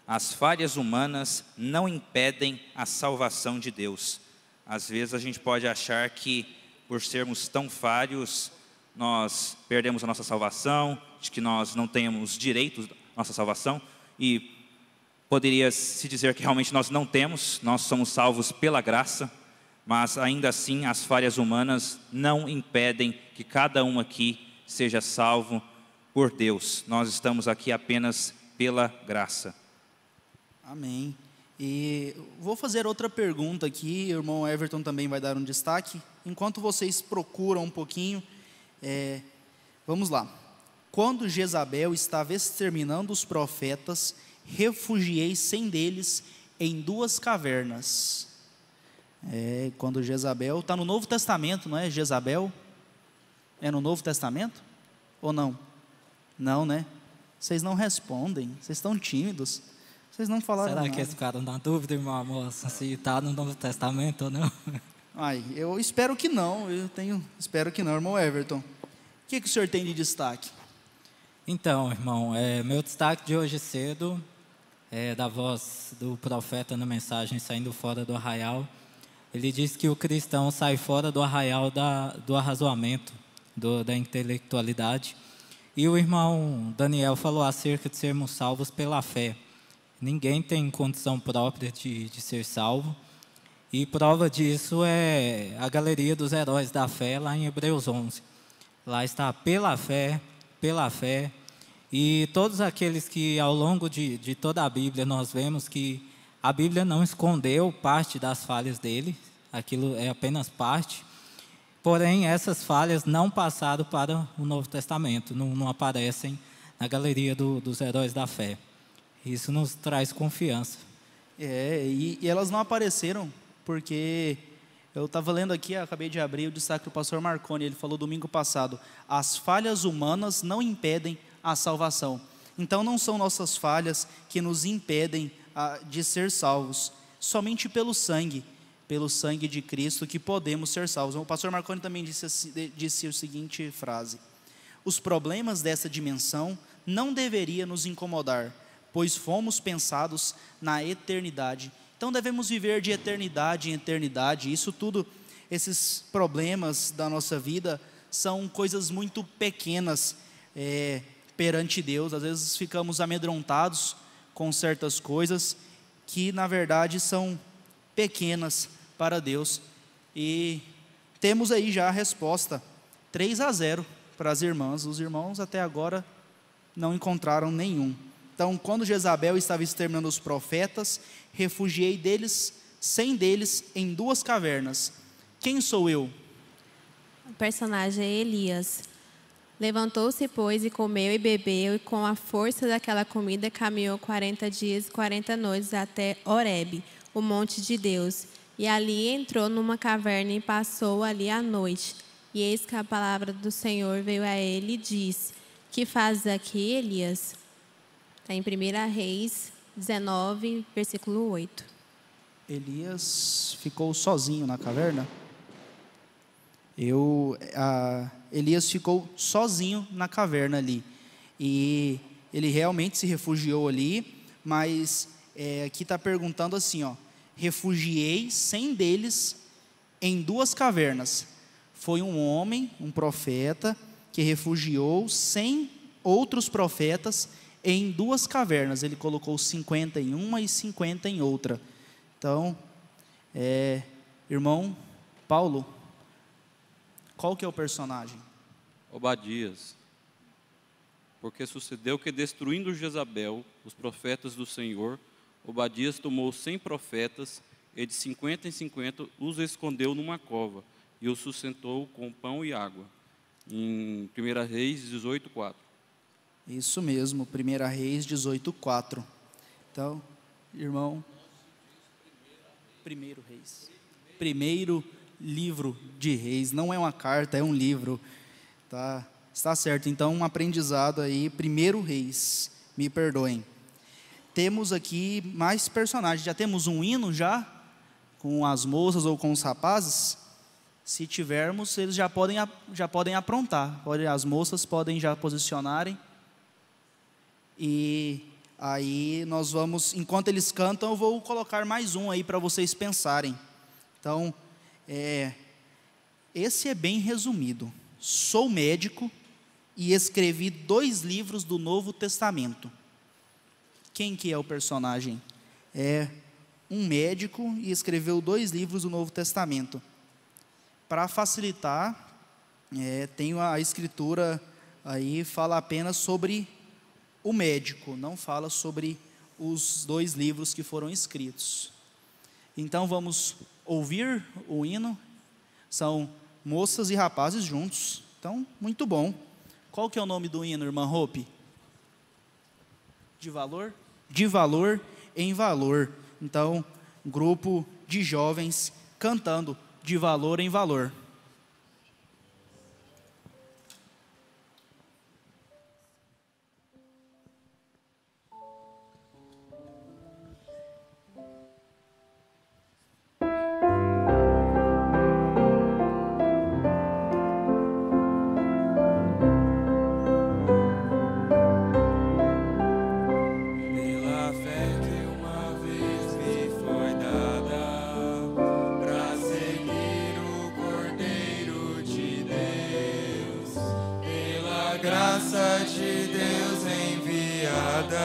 As falhas humanas não impedem a salvação de Deus. Às vezes a gente pode achar que, por sermos tão falhos, nós perdemos a nossa salvação, de que nós não temos direitos da nossa salvação, e poderia se dizer que realmente nós não temos, nós somos salvos pela graça, mas ainda assim as falhas humanas não impedem que cada um aqui seja salvo por Deus. Nós estamos aqui apenas pela graça. Amém. E vou fazer outra pergunta aqui, o irmão Everton também vai dar um destaque. Enquanto vocês procuram um pouquinho, vamos lá. Quando Jezabel estava exterminando os profetas, refugiei 100 deles em 2 cavernas. Quando Jezabel, está no Novo Testamento, não é Jezabel? É no Novo Testamento? Ou não? Não, né? Vocês não respondem, vocês estão tímidos. Vocês não falaram nada. Será que eles ficaram na dúvida, irmão Amos, se está no Novo Testamento ou não? Eu espero que não, espero que não, irmão Everton. O que o senhor tem de destaque? Então, irmão, meu destaque de hoje cedo é da voz do profeta na mensagem Saindo Fora do Arraial. Ele diz que o cristão sai fora do arraial do arrazoamento, da intelectualidade. E o irmão Daniel falou acerca de sermos salvos pela fé. Ninguém tem condição própria de ser salvo. E prova disso é a galeria dos heróis da fé, lá em Hebreus 11. Lá está pela fé. E todos aqueles que ao longo de toda a Bíblia nós vemos que a Bíblia não escondeu parte das falhas dele, aquilo é apenas parte. Porém, essas falhas não passaram para o Novo Testamento, não aparecem na galeria dos heróis da fé. Isso nos traz confiança. E elas não apareceram porque eu estava lendo aqui, acabei de abrir o destaque do pastor Marconi, ele falou domingo passado, as falhas humanas não impedem a salvação. Então não são nossas falhas que nos impedem de ser salvos, somente pelo sangue de Cristo que podemos ser salvos. O pastor Marconi também disse a seguinte frase: os problemas dessa dimensão não deveriam nos incomodar, pois fomos pensados na eternidade. Então devemos viver de eternidade em eternidade. Isso tudo, esses problemas da nossa vida são coisas muito pequenas perante Deus. Às vezes ficamos amedrontados com certas coisas que na verdade são pequenas para Deus. E temos aí já a resposta, 3-0 para as irmãs. Os irmãos até agora não encontraram nenhum. Então, quando Jezabel estava exterminando os profetas, refugiei 100 deles em 2 cavernas. Quem sou eu? O personagem é Elias. Levantou-se, pois, e comeu e bebeu, e com a força daquela comida caminhou 40 dias e 40 noites até Horebe, o monte de Deus. E ali entrou numa caverna e passou ali a noite. E eis que a palavra do Senhor veio a ele e disse: que fazes aqui, Elias? Está em 1 Reis 19, versículo 8. Elias ficou sozinho na caverna? Elias ficou sozinho na caverna ali. E ele realmente se refugiou ali, mas aqui está perguntando assim, refugiei 100 deles em 2 cavernas. Foi um homem, um profeta, que refugiou 100 outros profetas em 2 cavernas. Ele colocou 50 em uma e 50 em outra. Então, irmão Paulo, qual que é o personagem? Obadias. Porque sucedeu que, destruindo Jezabel, os profetas do Senhor, Obadias tomou 100 profetas e de 50 em 50 os escondeu numa cova e os sustentou com pão e água. Em 1 Reis 18:4. Isso mesmo, 1 Reis 18:4. Então, irmão, 1 Reis. Primeiro livro de Reis, não é uma carta, é um livro. Tá? Está certo, então um aprendizado aí, 1 Reis, me perdoem. Temos aqui mais personagens, já temos um hino já, com as moças ou com os rapazes. Se tivermos, eles já podem aprontar, as moças podem já posicionarem. E aí nós vamos, enquanto eles cantam, eu vou colocar mais um aí para vocês pensarem. Então, esse é bem resumido. Sou médico e escrevi 2 livros do Novo Testamento. Quem que é o personagem? É um médico e escreveu 2 livros do Novo Testamento. Para facilitar, tenho a escritura aí, fala apenas sobre o médico, não fala sobre os 2 livros que foram escritos. Então vamos ouvir o hino. São moças e rapazes juntos. Então, muito bom. Qual que é o nome do hino, irmã Hope? De valor? De valor em valor. Então, grupo de jovens cantando de valor em valor. Graça de Deus enviada,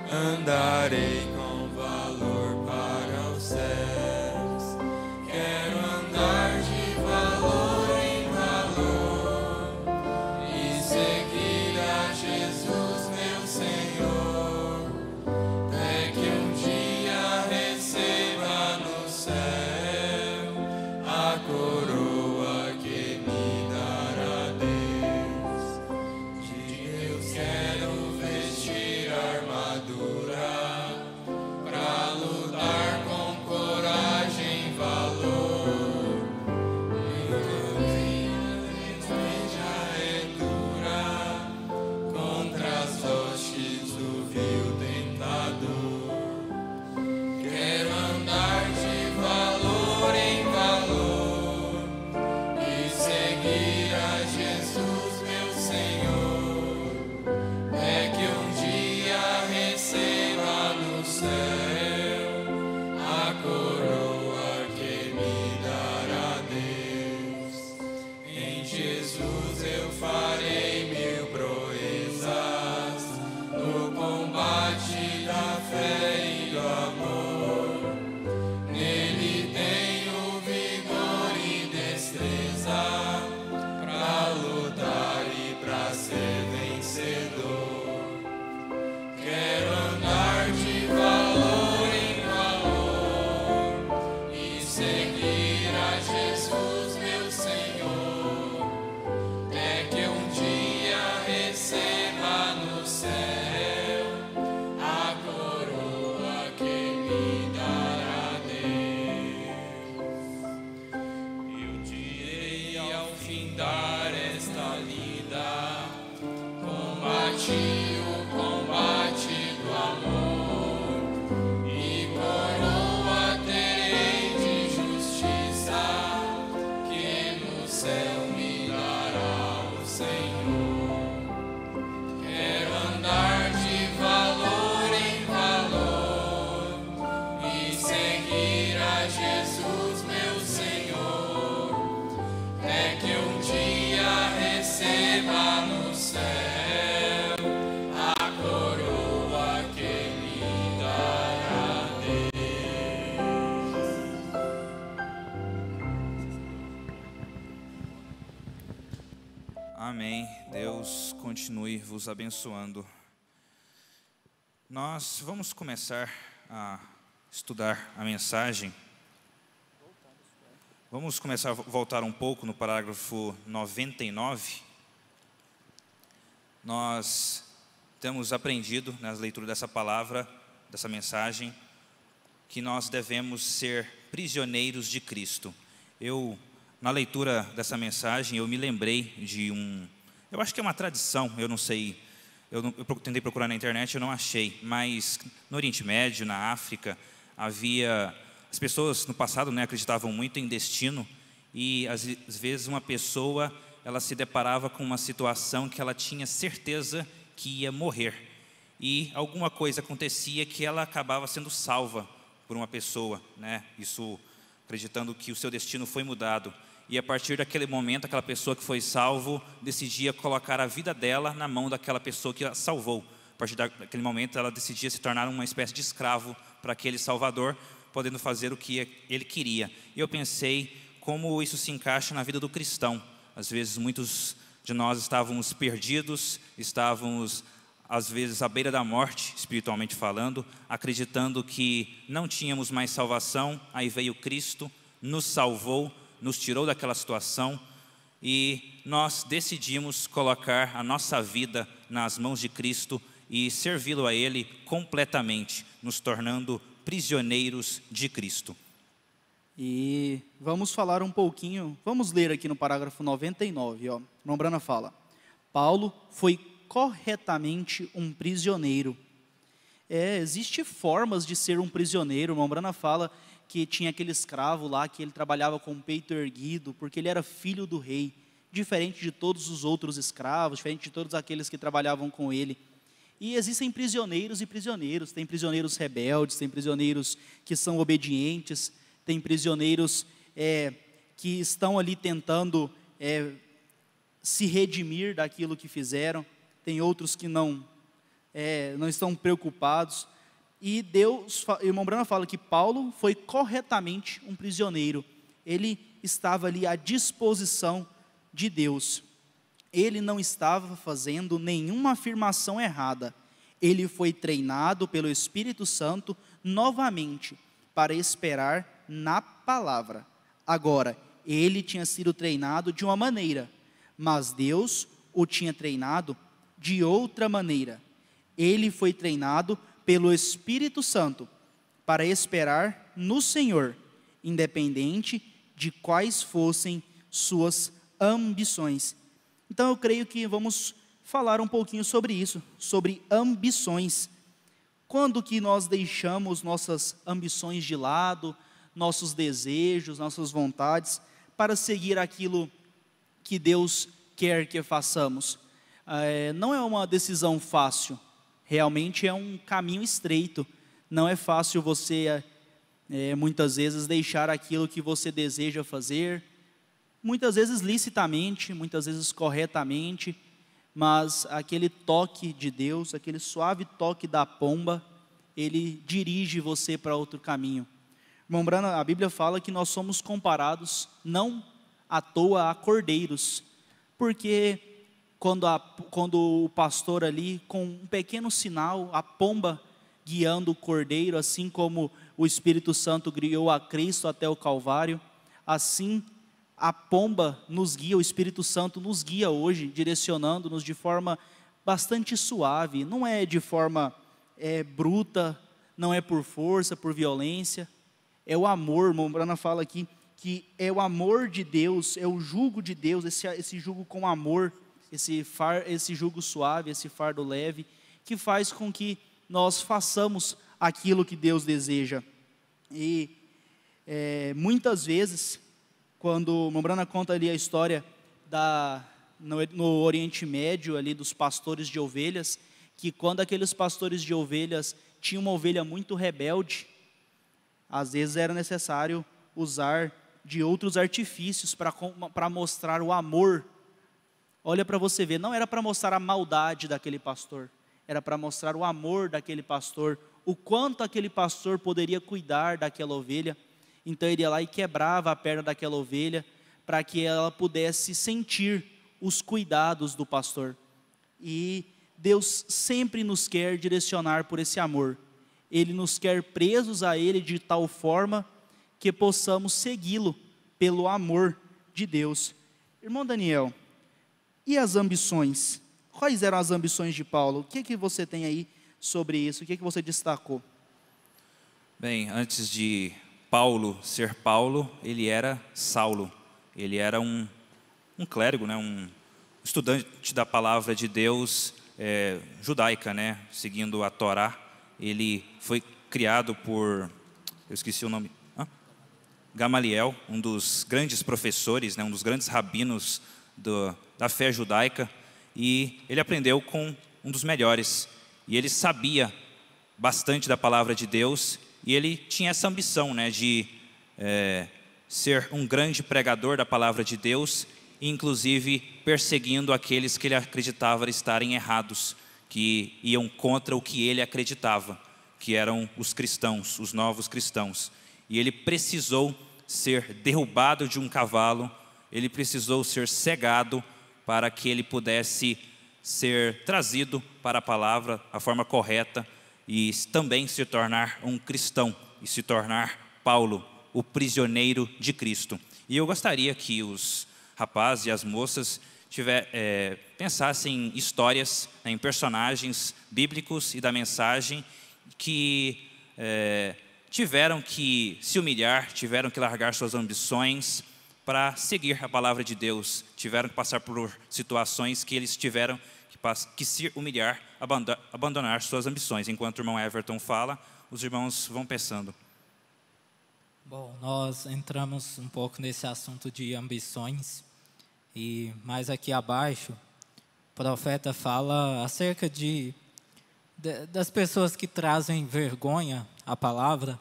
andarei com valor para os céus. Quero andar de valor em valor e seguir a Jesus, meu Senhor. É que um dia receba no céu a coroa que me dará Deus. Quero vestir armadura pra lutar com coragem e valor. Minha é dura contra as hostes do vil tentador. Quero andar de valor em valor e seguir a Jesus, meu Senhor. É que um dia receba no céu a coroa que me dará Deus. Em Jesus eu farei 1000 proezas no combate da fé e do amor. Nele tenho vigor e destreza pra lutar e pra ser vencedor. Quero andar de valor em valor e seguir a Jesus, meu Senhor. É que um dia receba no céu a coroa que me dará Deus. Eu direi ao findar esta lida, combati o combate do amor e coroa terei de justiça que no céu me dará o Senhor. Quero andar de valor em valor e seguir a Jesus, meu Senhor. É que um dia receba no céu a coroa que me dará Deus. Amém. Deus continue vos abençoando. Nós vamos começar a estudar a mensagem. Vamos começar a voltar um pouco no parágrafo 99. Nós temos aprendido na leitura dessa palavra, dessa mensagem, que nós devemos ser prisioneiros de Cristo. Na leitura dessa mensagem, eu me lembrei de eu acho que é uma tradição, eu não sei, eu tentei procurar na internet, eu não achei, mas no Oriente Médio, na África, as pessoas no passado, né, acreditavam muito em destino, e às vezes uma pessoa, ela se deparava com uma situação que ela tinha certeza que ia morrer, e alguma coisa acontecia que ela acabava sendo salva por uma pessoa, né, isso acreditando que o seu destino foi mudado. E a partir daquele momento, aquela pessoa que foi salvo decidia colocar a vida dela na mão daquela pessoa que a salvou. A partir daquele momento, ela decidia se tornar uma espécie de escravo para aquele Salvador, podendo fazer o que ele queria. E eu pensei como isso se encaixa na vida do cristão. Às vezes, muitos de nós estávamos perdidos, estávamos às vezes à beira da morte, espiritualmente falando, acreditando que não tínhamos mais salvação. Aí veio Cristo, nos salvou, nos tirou daquela situação, e nós decidimos colocar a nossa vida nas mãos de Cristo e servi-lo a Ele completamente, nos tornando prisioneiros de Cristo. E vamos falar um pouquinho, vamos ler aqui no parágrafo 99, ó. Irmão Brana fala: Paulo foi corretamente um prisioneiro. Existem formas de ser um prisioneiro. O irmão Brana fala que tinha aquele escravo lá, que ele trabalhava com o peito erguido, porque ele era filho do rei, diferente de todos os outros escravos, diferente de todos aqueles que trabalhavam com ele. E existem prisioneiros e prisioneiros, tem prisioneiros rebeldes, tem prisioneiros que são obedientes, tem prisioneiros que estão ali tentando se redimir daquilo que fizeram, tem outros que não estão preocupados. E o irmão Brana fala que Paulo foi corretamente um prisioneiro, ele estava ali à disposição de Deus, ele não estava fazendo nenhuma afirmação errada, ele foi treinado pelo Espírito Santo novamente para esperar na palavra. Agora, ele tinha sido treinado de uma maneira, mas Deus o tinha treinado de outra maneira. Ele foi treinado pelo Espírito Santo para esperar no Senhor, independente de quais fossem suas ambições. Então eu creio que vamos falar um pouquinho sobre isso, sobre ambições. Quando que nós deixamos nossas ambições de lado, nossos desejos, nossas vontades, para seguir aquilo que Deus quer que façamos? Não é uma decisão fácil, realmente é um caminho estreito. Não é fácil você, muitas vezes, deixar aquilo que você deseja fazer, muitas vezes licitamente, muitas vezes corretamente, mas aquele toque de Deus, aquele suave toque da pomba, ele dirige você para outro caminho. Irmão Brana, a Bíblia fala que nós somos comparados, não à toa, a cordeiros, porque quando o pastor ali, com um pequeno sinal, a pomba guiando o cordeiro, assim como o Espírito Santo guiou a Cristo até o Calvário, assim a pomba nos guia, o Espírito Santo nos guia hoje, direcionando-nos de forma bastante suave, não é de forma bruta, não é por força, por violência, é o amor. O irmão Brana fala aqui que é o amor de Deus, é o jugo de Deus, esse jugo com amor, esse jugo suave, esse fardo leve, que faz com que nós façamos aquilo que Deus deseja. E muitas vezes, quando o irmão Brana conta ali a história no Oriente Médio, ali dos pastores de ovelhas, que quando aqueles pastores de ovelhas tinham uma ovelha muito rebelde, às vezes era necessário usar de outros artifícios para mostrar o amor. Olha para você ver, não era para mostrar a maldade daquele pastor, era para mostrar o amor daquele pastor, o quanto aquele pastor poderia cuidar daquela ovelha. Então ele ia lá e quebrava a perna daquela ovelha, para que ela pudesse sentir os cuidados do pastor. E Deus sempre nos quer direcionar por esse amor. Ele nos quer presos a Ele de tal forma que possamos segui-lo pelo amor de Deus. Irmão Daniel, e as ambições? Quais eram as ambições de Paulo? O que você tem aí sobre isso? O que você destacou? Bem, antes de Paulo ser Paulo, ele era Saulo. Ele era um clérigo, né? Um estudante da palavra de Deus judaica, né? Seguindo a Torá. Ele foi criado por, eu esqueci o nome, Gamaliel, um dos grandes professores, né? Um dos grandes rabinos da fé judaica. E ele aprendeu com um dos melhores. E ele sabia bastante da palavra de Deus. E ele tinha essa ambição, né, de ser um grande pregador da palavra de Deus, inclusive perseguindo aqueles que ele acreditava estarem errados, que iam contra o que ele acreditava, que eram os cristãos, os novos cristãos. E ele precisou ser derrubado de um cavalo, ele precisou ser cegado para que ele pudesse ser trazido para a palavra, a forma correta, e também se tornar um cristão, e se tornar Paulo, o prisioneiro de Cristo. E eu gostaria que os rapazes e as moças pensassem em histórias, em personagens bíblicos e da mensagem que tiveram que se humilhar, tiveram que largar suas ambições para seguir a palavra de Deus, tiveram que passar por situações que eles tiveram que se humilhar, abandonar suas ambições. Enquanto o irmão Everton fala, os irmãos vão pensando. Bom, nós entramos um pouco nesse assunto de ambições, e mais aqui abaixo, o profeta fala acerca das pessoas que trazem vergonha à palavra,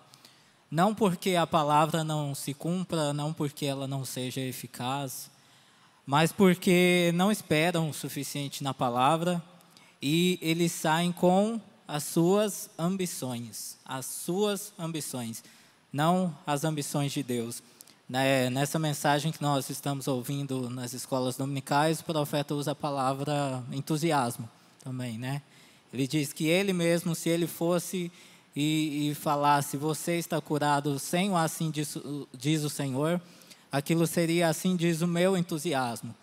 não porque a palavra não se cumpra, não porque ela não seja eficaz, mas porque não esperam o suficiente na palavra e eles saem com as suas ambições, não as ambições de Deus. Nessa mensagem que nós estamos ouvindo nas escolas dominicais, o profeta usa a palavra entusiasmo também, né? Ele diz que ele mesmo, se ele fosse e falasse, você está curado sem o assim diz o Senhor, aquilo seria assim diz o meu entusiasmo.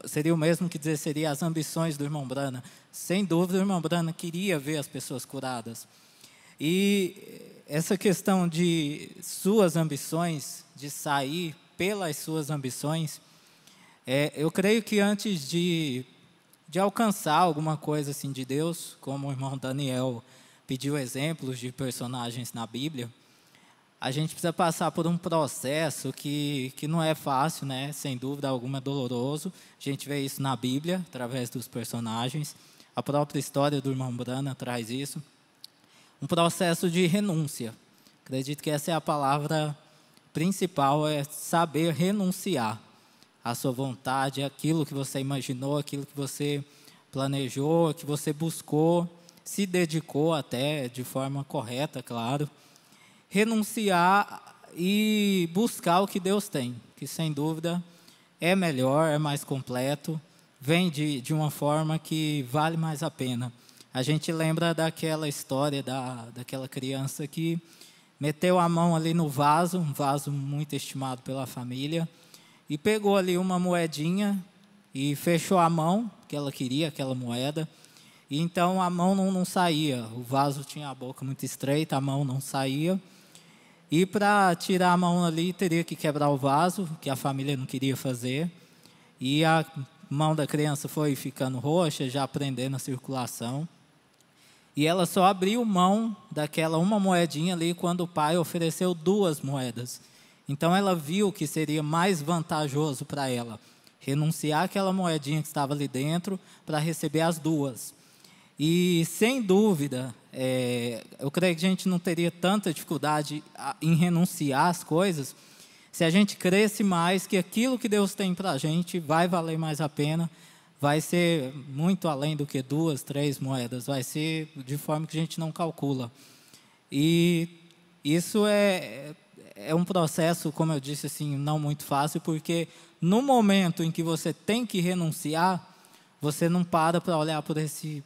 Seria o mesmo que dizer, seria as ambições do irmão Brana. Sem dúvida, o irmão Brana queria ver as pessoas curadas. E essa questão de suas ambições, de sair pelas suas ambições, eu creio que antes de alcançar alguma coisa assim de Deus, como o irmão Daniel pediu exemplos de personagens na Bíblia, a gente precisa passar por um processo que não é fácil, né? Sem dúvida alguma é doloroso. A gente vê isso na Bíblia, através dos personagens. A própria história do irmão Brana traz isso. Um processo de renúncia. Acredito que essa é a palavra principal, é saber renunciar à sua vontade, aquilo que você imaginou, aquilo que você planejou, que você buscou, se dedicou até de forma correta, claro. Renunciar e buscar o que Deus tem, que sem dúvida é melhor, é mais completo, vem de uma forma que vale mais a pena. A gente lembra daquela história daquela criança que meteu a mão ali no vaso, um vaso muito estimado pela família, e pegou ali uma moedinha e fechou a mão, que ela queria aquela moeda, e então a mão não saía, o vaso tinha a boca muito estreita, a mão não saía. E para tirar a mão ali, teria que quebrar o vaso, que a família não queria fazer. E a mão da criança foi ficando roxa, já prendendo a circulação. E ela só abriu mão daquela uma moedinha ali quando o pai ofereceu 2 moedas. Então ela viu que seria mais vantajoso para ela renunciar àquela moedinha que estava ali dentro para receber as 2. E, sem dúvida, eu creio que a gente não teria tanta dificuldade em renunciar às coisas se a gente cresce mais que aquilo que Deus tem para a gente vai valer mais a pena, vai ser muito além do que 2, 3 moedas, vai ser de forma que a gente não calcula. E isso é um processo, como eu disse, assim, não muito fácil, porque no momento em que você tem que renunciar, você não para olhar por esse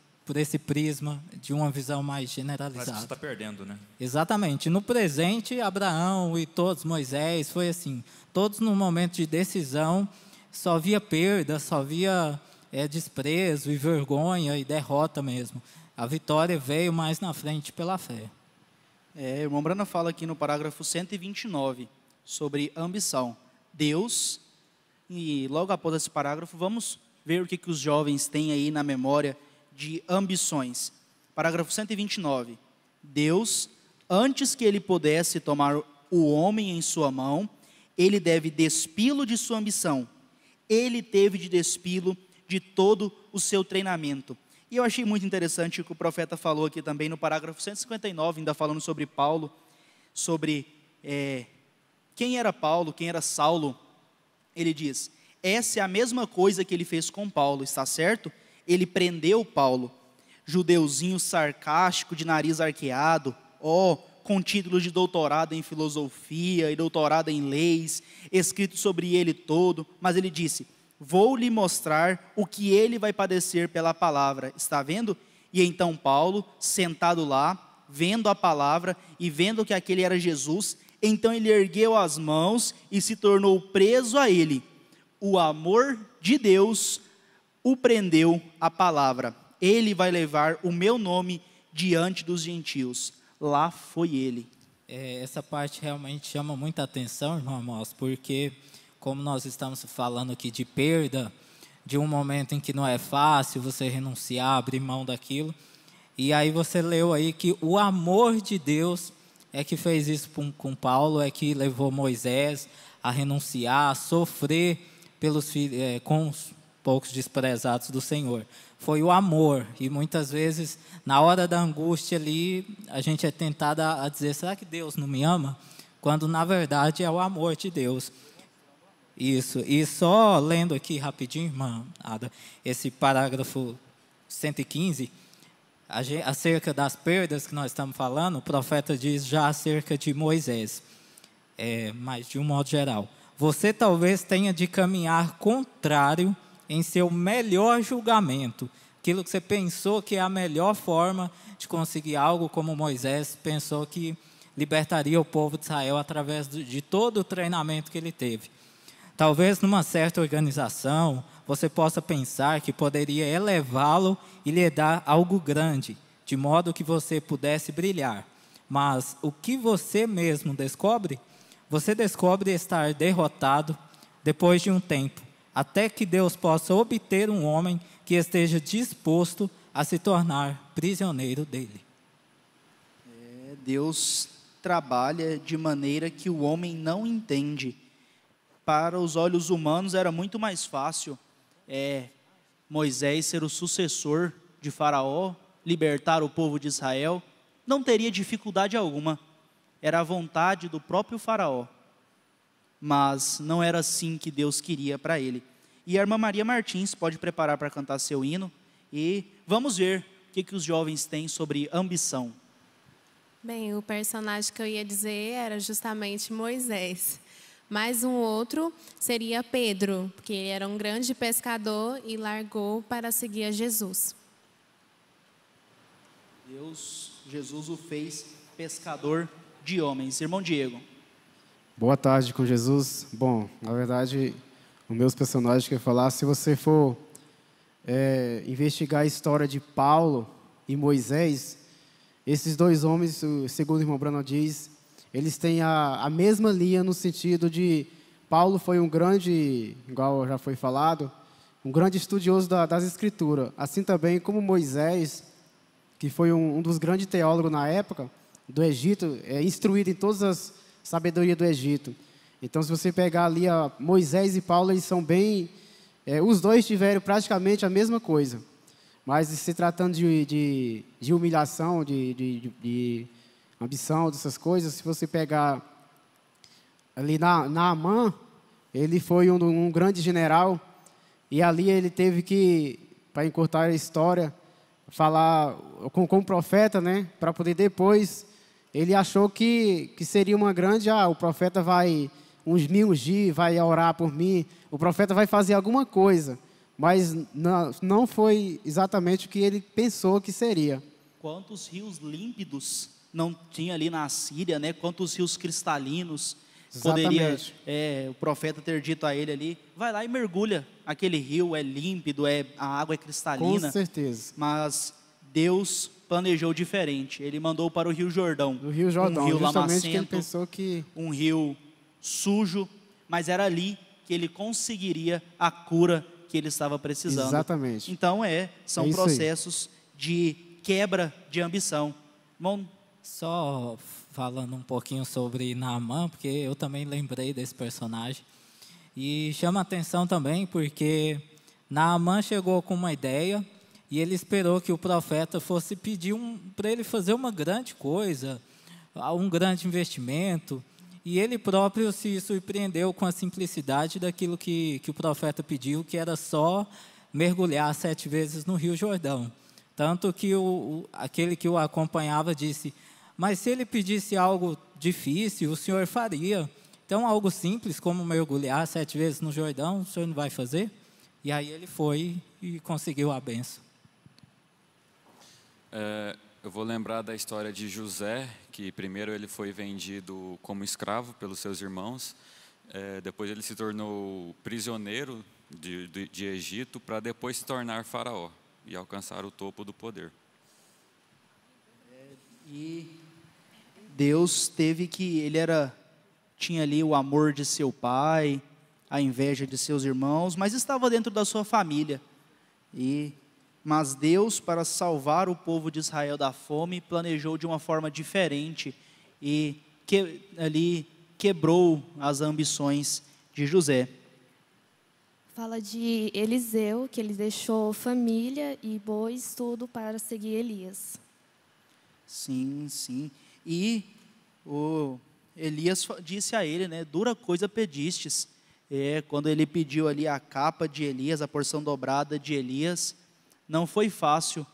prisma de uma visão mais generalizada. Mas você está perdendo, né? Exatamente. No presente, Abraão e todos, Moisés, foi assim. Todos no momento de decisão, só via perda, só via desprezo e vergonha e derrota mesmo. A vitória veio mais na frente pela fé. O irmão Brana fala aqui no parágrafo 129 sobre ambição. Deus, e logo após esse parágrafo, vamos ver o que os jovens têm aí na memória de ambições. Parágrafo 129. Deus, antes que ele pudesse tomar o homem em sua mão, ele deve despí-lo de sua ambição. Ele teve de despí-lo de todo o seu treinamento. E eu achei muito interessante o que o profeta falou aqui também no parágrafo 159, ainda falando sobre Paulo, sobre quem era Paulo, quem era Saulo. Ele diz, essa é a mesma coisa que ele fez com Paulo, está certo? Ele prendeu Paulo, judeuzinho sarcástico, de nariz arqueado, com títulos de doutorado em filosofia e doutorado em leis, escrito sobre ele todo, mas ele disse, vou lhe mostrar o que ele vai padecer pela palavra. Está vendo? E então Paulo, sentado lá, vendo a palavra e vendo que aquele era Jesus, então ele ergueu as mãos e se tornou preso a ele. O amor de Deus o prendeu à palavra. Ele vai levar o meu nome diante dos gentios. Lá foi ele. Essa parte realmente chama muita atenção, irmão Amós, porque como nós estamos falando aqui de perda, de um momento em que não é fácil você renunciar, abrir mão daquilo, e aí você leu aí que o amor de Deus é que fez isso com Paulo, é que levou Moisés a renunciar, a sofrer com os poucos desprezados do Senhor. Foi o amor, e muitas vezes, na hora da angústia ali, a gente é tentado a dizer, será que Deus não me ama? Quando, na verdade, é o amor de Deus. Isso, e só lendo aqui rapidinho, irmã Ada, esse parágrafo 115, acerca das perdas que nós estamos falando, o profeta diz já acerca de Moisés, mas de um modo geral. Você talvez tenha de caminhar contrário em seu melhor julgamento, aquilo que você pensou que é a melhor forma de conseguir algo, como Moisés pensou que libertaria o povo de Israel através de todo o treinamento que ele teve. Talvez numa certa organização você possa pensar que poderia elevá-lo e lhe dar algo grande, de modo que você pudesse brilhar. Mas o que você mesmo descobre? Você descobre estar derrotado depois de um tempo, até que Deus possa obter um homem que esteja disposto a se tornar prisioneiro dele. Deus trabalha de maneira que o homem não entende. Para os olhos humanos era muito mais fácil Moisés ser o sucessor de Faraó, libertar o povo de Israel, não teria dificuldade alguma. Era a vontade do próprio Faraó. Mas não era assim que Deus queria para ele. E a irmã Maria Martins pode preparar para cantar seu hino e vamos ver o que os jovens têm sobre ambição. Bem, o personagem que eu ia dizer era justamente Moisés. Mais um outro seria Pedro, porque ele era um grande pescador e largou para seguir a Jesus. Jesus o fez pescador de homens. Irmão Diego. Boa tarde com Jesus. Bom, na verdade, os meus personagens que eu ia falar, se você for investigar a história de Paulo e Moisés, esses dois homens, segundo o irmão Bruno diz, eles têm a mesma linha no sentido de Paulo foi um grande, igual já foi falado, um grande estudioso das Escrituras. Assim também como Moisés, que foi um dos grandes teólogos na época do Egito, instruído em todas as sabedorias do Egito. Então, se você pegar ali Moisés e Paulo, eles são bem... os dois tiveram praticamente a mesma coisa. Mas se tratando de humilhação, de ambição, dessas coisas, se você pegar ali Naamã, ele foi um grande general, e ali ele teve que, para encurtar a história, falar com o profeta, né, para poder depois, ele achou que seria uma grande, o profeta vai me ungir, vai orar por mim, o profeta vai fazer alguma coisa, mas não foi exatamente o que ele pensou que seria. Quantos rios límpidos não tinha ali na Síria, né? Quantos rios cristalinos. Exatamente. Poderia o profeta ter dito a ele ali, vai lá e mergulha, aquele rio é límpido, a água é cristalina. Com certeza. Mas Deus planejou diferente, ele mandou para o Rio Jordão. O Rio Jordão, um rio justamente lamacento, que ele pensou que... um rio sujo, mas era ali que ele conseguiria a cura que ele estava precisando. Exatamente. Então são processos de quebra de ambição. Bom, só falando um pouquinho sobre Naamã, porque eu também lembrei desse personagem. E chama atenção também porque Naamã chegou com uma ideia e ele esperou que o profeta fosse pedir para ele fazer uma grande coisa, um grande investimento. E ele próprio se surpreendeu com a simplicidade daquilo que o profeta pediu, que era só mergulhar 7 vezes no Rio Jordão. Tanto que aquele que o acompanhava disse, mas se ele pedisse algo difícil, o senhor faria. Então, algo simples como mergulhar 7 vezes no Jordão, o senhor não vai fazer? E aí ele foi e conseguiu a benção. Eu vou lembrar da história de José, que primeiro ele foi vendido como escravo pelos seus irmãos, depois ele se tornou prisioneiro de Egito, para depois se tornar faraó e alcançar o topo do poder. E Deus tinha ali o amor de seu pai, a inveja de seus irmãos, mas estava dentro da sua família. Mas Deus, para salvar o povo de Israel da fome, planejou de uma forma diferente e ali quebrou as ambições de José. Fala de Eliseu, que ele deixou família e bois, tudo para seguir Elias. Sim, sim. E o Elias disse a ele, né, dura coisa pedistes. Quando ele pediu ali a capa de Elias, a porção dobrada de Elias, não foi fácil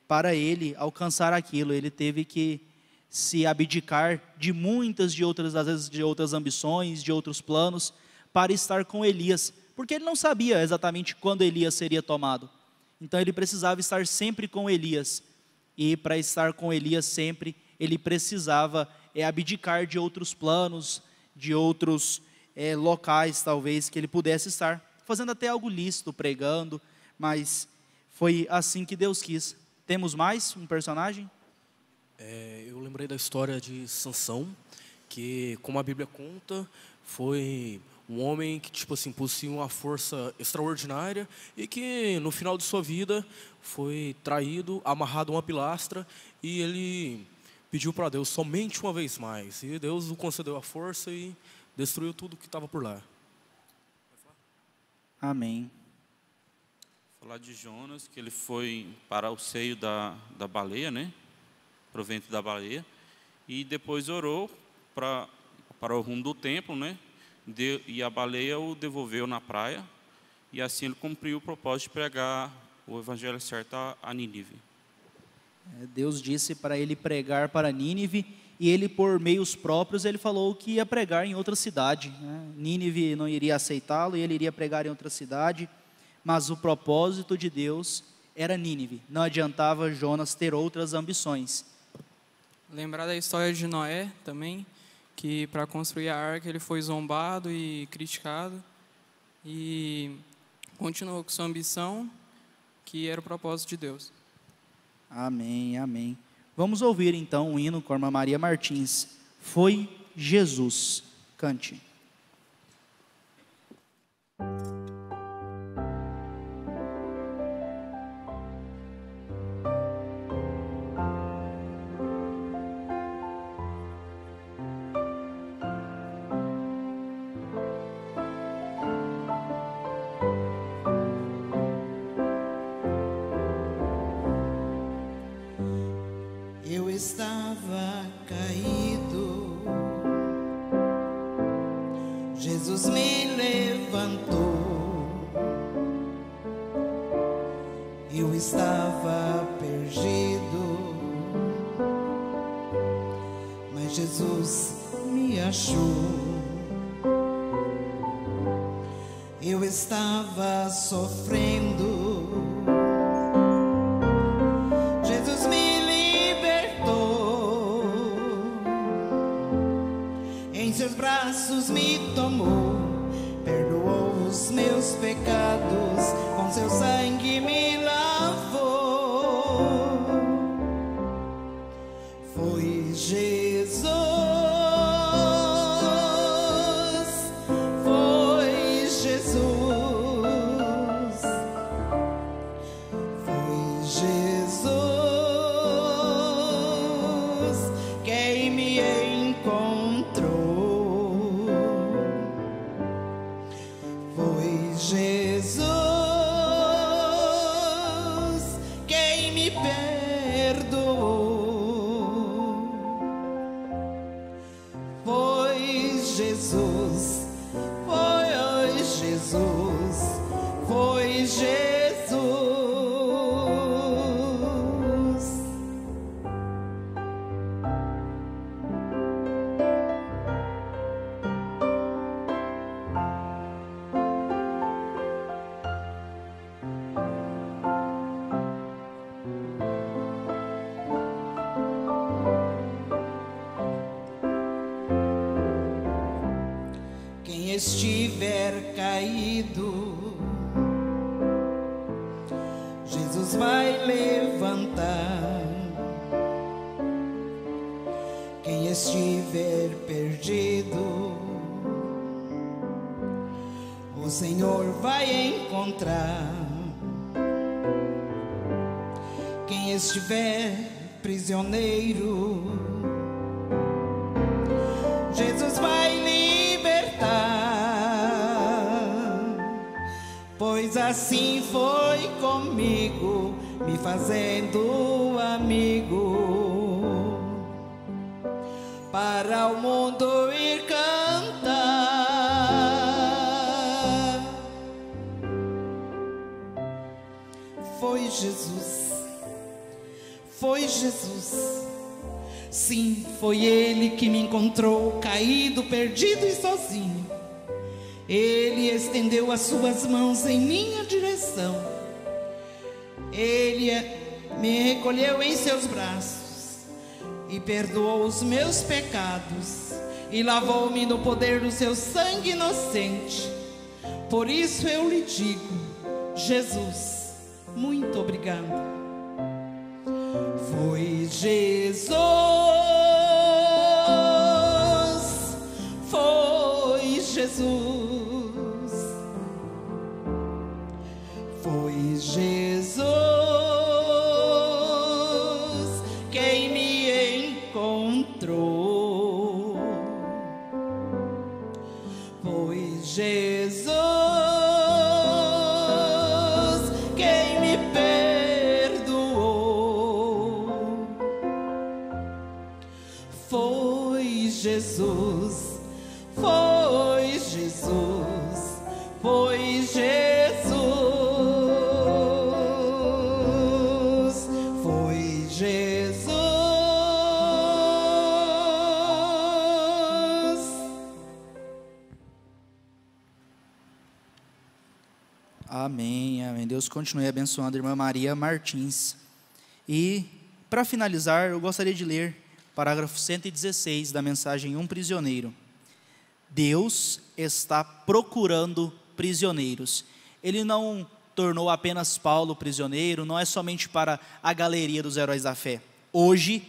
para ele alcançar aquilo. Ele teve que se abdicar de muitas às vezes de outras ambições, de outros planos, para estar com Elias, porque ele não sabia exatamente quando Elias seria tomado. Então ele precisava estar sempre com Elias, e para estar com Elias sempre, ele precisava abdicar de outros planos, de outros locais talvez que ele pudesse estar, fazendo até algo lícito, pregando, mas foi assim que Deus quis. Temos mais um personagem? Eu lembrei da história de Sansão, que, como a Bíblia conta, foi um homem que, tipo assim, possuía uma força extraordinária e que, no final de sua vida, foi traído, amarrado a uma pilastra, e ele pediu para Deus somente uma vez mais. E Deus o concedeu a força e destruiu tudo que estava por lá. Amém. Falar de Jonas, que ele foi para o seio da baleia, né? Para o ventre da baleia, e depois orou para o rumo do templo, né? E a baleia o devolveu na praia, e assim ele cumpriu o propósito de pregar o evangelho certo a Nínive. Deus disse para ele pregar para Nínive, e ele, por meios próprios, ele falou que ia pregar em outra cidade, né? Nínive não iria aceitá-lo, e ele iria pregar em outra cidade, mas o propósito de Deus era Nínive. Não adiantava Jonas ter outras ambições. Lembrar da história de Noé também, que para construir a arca ele foi zombado e criticado, e continuou com sua ambição, que era o propósito de Deus. Amém, amém. Vamos ouvir então o hino com a irmã Maria Martins. Foi Jesus. Cante. Eu estava caído, Jesus me levantou. Eu estava perdido, mas Jesus me achou. Eu estava sofrendo, Jesus me libertou. Em seus braços me tomou, perdoou os meus pecados, com seu sangue me lavou. Foi Jesus, foi Jesus, foi Jesus quem me encontrou. Foi Jesus estiver caído, Jesus vai levantar. Quem estiver perdido, o Senhor vai encontrar. Quem estiver prisioneiro, Jesus vai libertar. Pois assim foi comigo, me fazendo amigo, para o mundo ir cantar. Foi Jesus, foi Jesus. Sim, foi Ele que me encontrou caído, perdido e sozinho. Ele estendeu as suas mãos em minha direção. Ele me recolheu em seus braços e perdoou os meus pecados e lavou-me no poder do seu sangue inocente. Por isso eu lhe digo, Jesus, muito obrigado. Foi Jesus, foi Jesus, foi Jesus quem me encontrou, foi Jesus quem me perdoou, foi Jesus, foi Jesus, foi Jesus, foi Jesus. Amém, amém. Deus continue abençoando a irmã Maria Martins. E, para finalizar, eu gostaria de ler parágrafo 116 da mensagem Um Prisioneiro. Deus está procurando prisioneiros. Ele não tornou apenas Paulo prisioneiro, não é somente para a galeria dos heróis da fé. Hoje,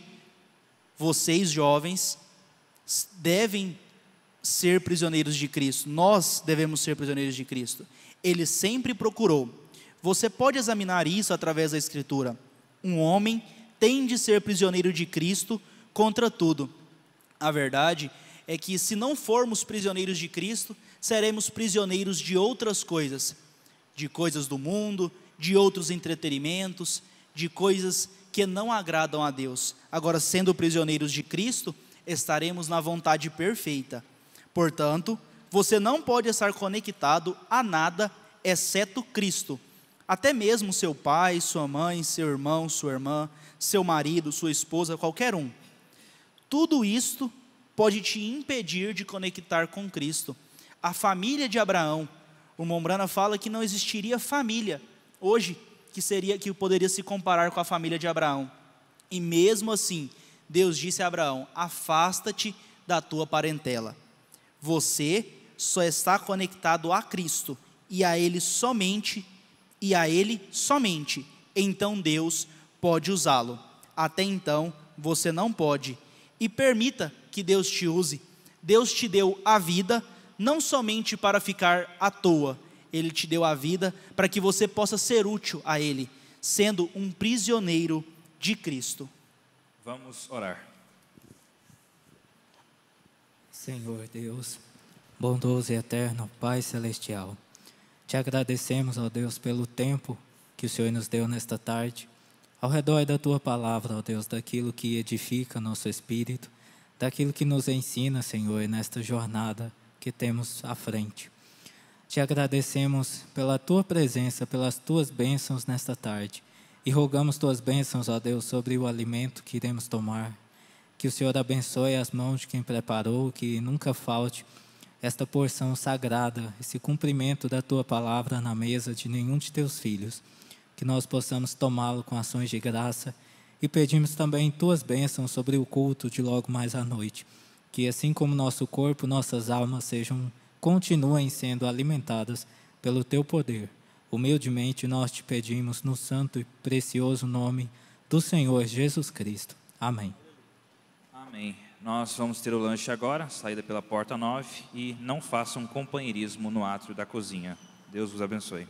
vocês jovens devem ser prisioneiros de Cristo. Nós devemos ser prisioneiros de Cristo. Ele sempre procurou. Você pode examinar isso através da Escritura. Um homem tem de ser prisioneiro de Cristo contra tudo. A verdade é que se não formos prisioneiros de Cristo, seremos prisioneiros de outras coisas, de coisas do mundo, de outros entretenimentos, de coisas que não agradam a Deus. Agora, sendo prisioneiros de Cristo, estaremos na vontade perfeita. Portanto, você não pode estar conectado a nada exceto Cristo. Até mesmo seu pai, sua mãe, seu irmão, sua irmã, seu marido, sua esposa, qualquer um. Tudo isto pode te impedir de conectar com Cristo. A família de Abraão, o Mombrana fala que não existiria família hoje que poderia se comparar com a família de Abraão. E mesmo assim, Deus disse a Abraão: afasta-te da tua parentela. Você só está conectado a Cristo e a Ele somente, então Deus pode usá-lo. Até então, você não pode. E permita que Deus te use. Deus te deu a vida, não somente para ficar à toa. Ele te deu a vida para que você possa ser útil a Ele, sendo um prisioneiro de Cristo. Vamos orar. Senhor Deus, bondoso e eterno Pai Celestial, te agradecemos, ó Deus, pelo tempo que o Senhor nos deu nesta tarde, ao redor da Tua Palavra, ó Deus, daquilo que edifica nosso espírito, daquilo que nos ensina, Senhor, nesta jornada que temos à frente. Te agradecemos pela Tua presença, pelas Tuas bênçãos nesta tarde, e rogamos Tuas bênçãos, ó Deus, sobre o alimento que iremos tomar, que o Senhor abençoe as mãos de quem preparou, que nunca falte esta porção sagrada, esse cumprimento da Tua Palavra na mesa de nenhum de Teus filhos, que nós possamos tomá-lo com ações de graça, e pedimos também Tuas bênçãos sobre o culto de logo mais à noite, que assim como nosso corpo, nossas almas sejam continuem sendo alimentadas pelo teu poder. Humildemente nós te pedimos no santo e precioso nome do Senhor Jesus Cristo. Amém. Amém. Nós vamos ter o lanche agora, saída pela porta 9, e não façam companheirismo no átrio da cozinha. Deus vos abençoe.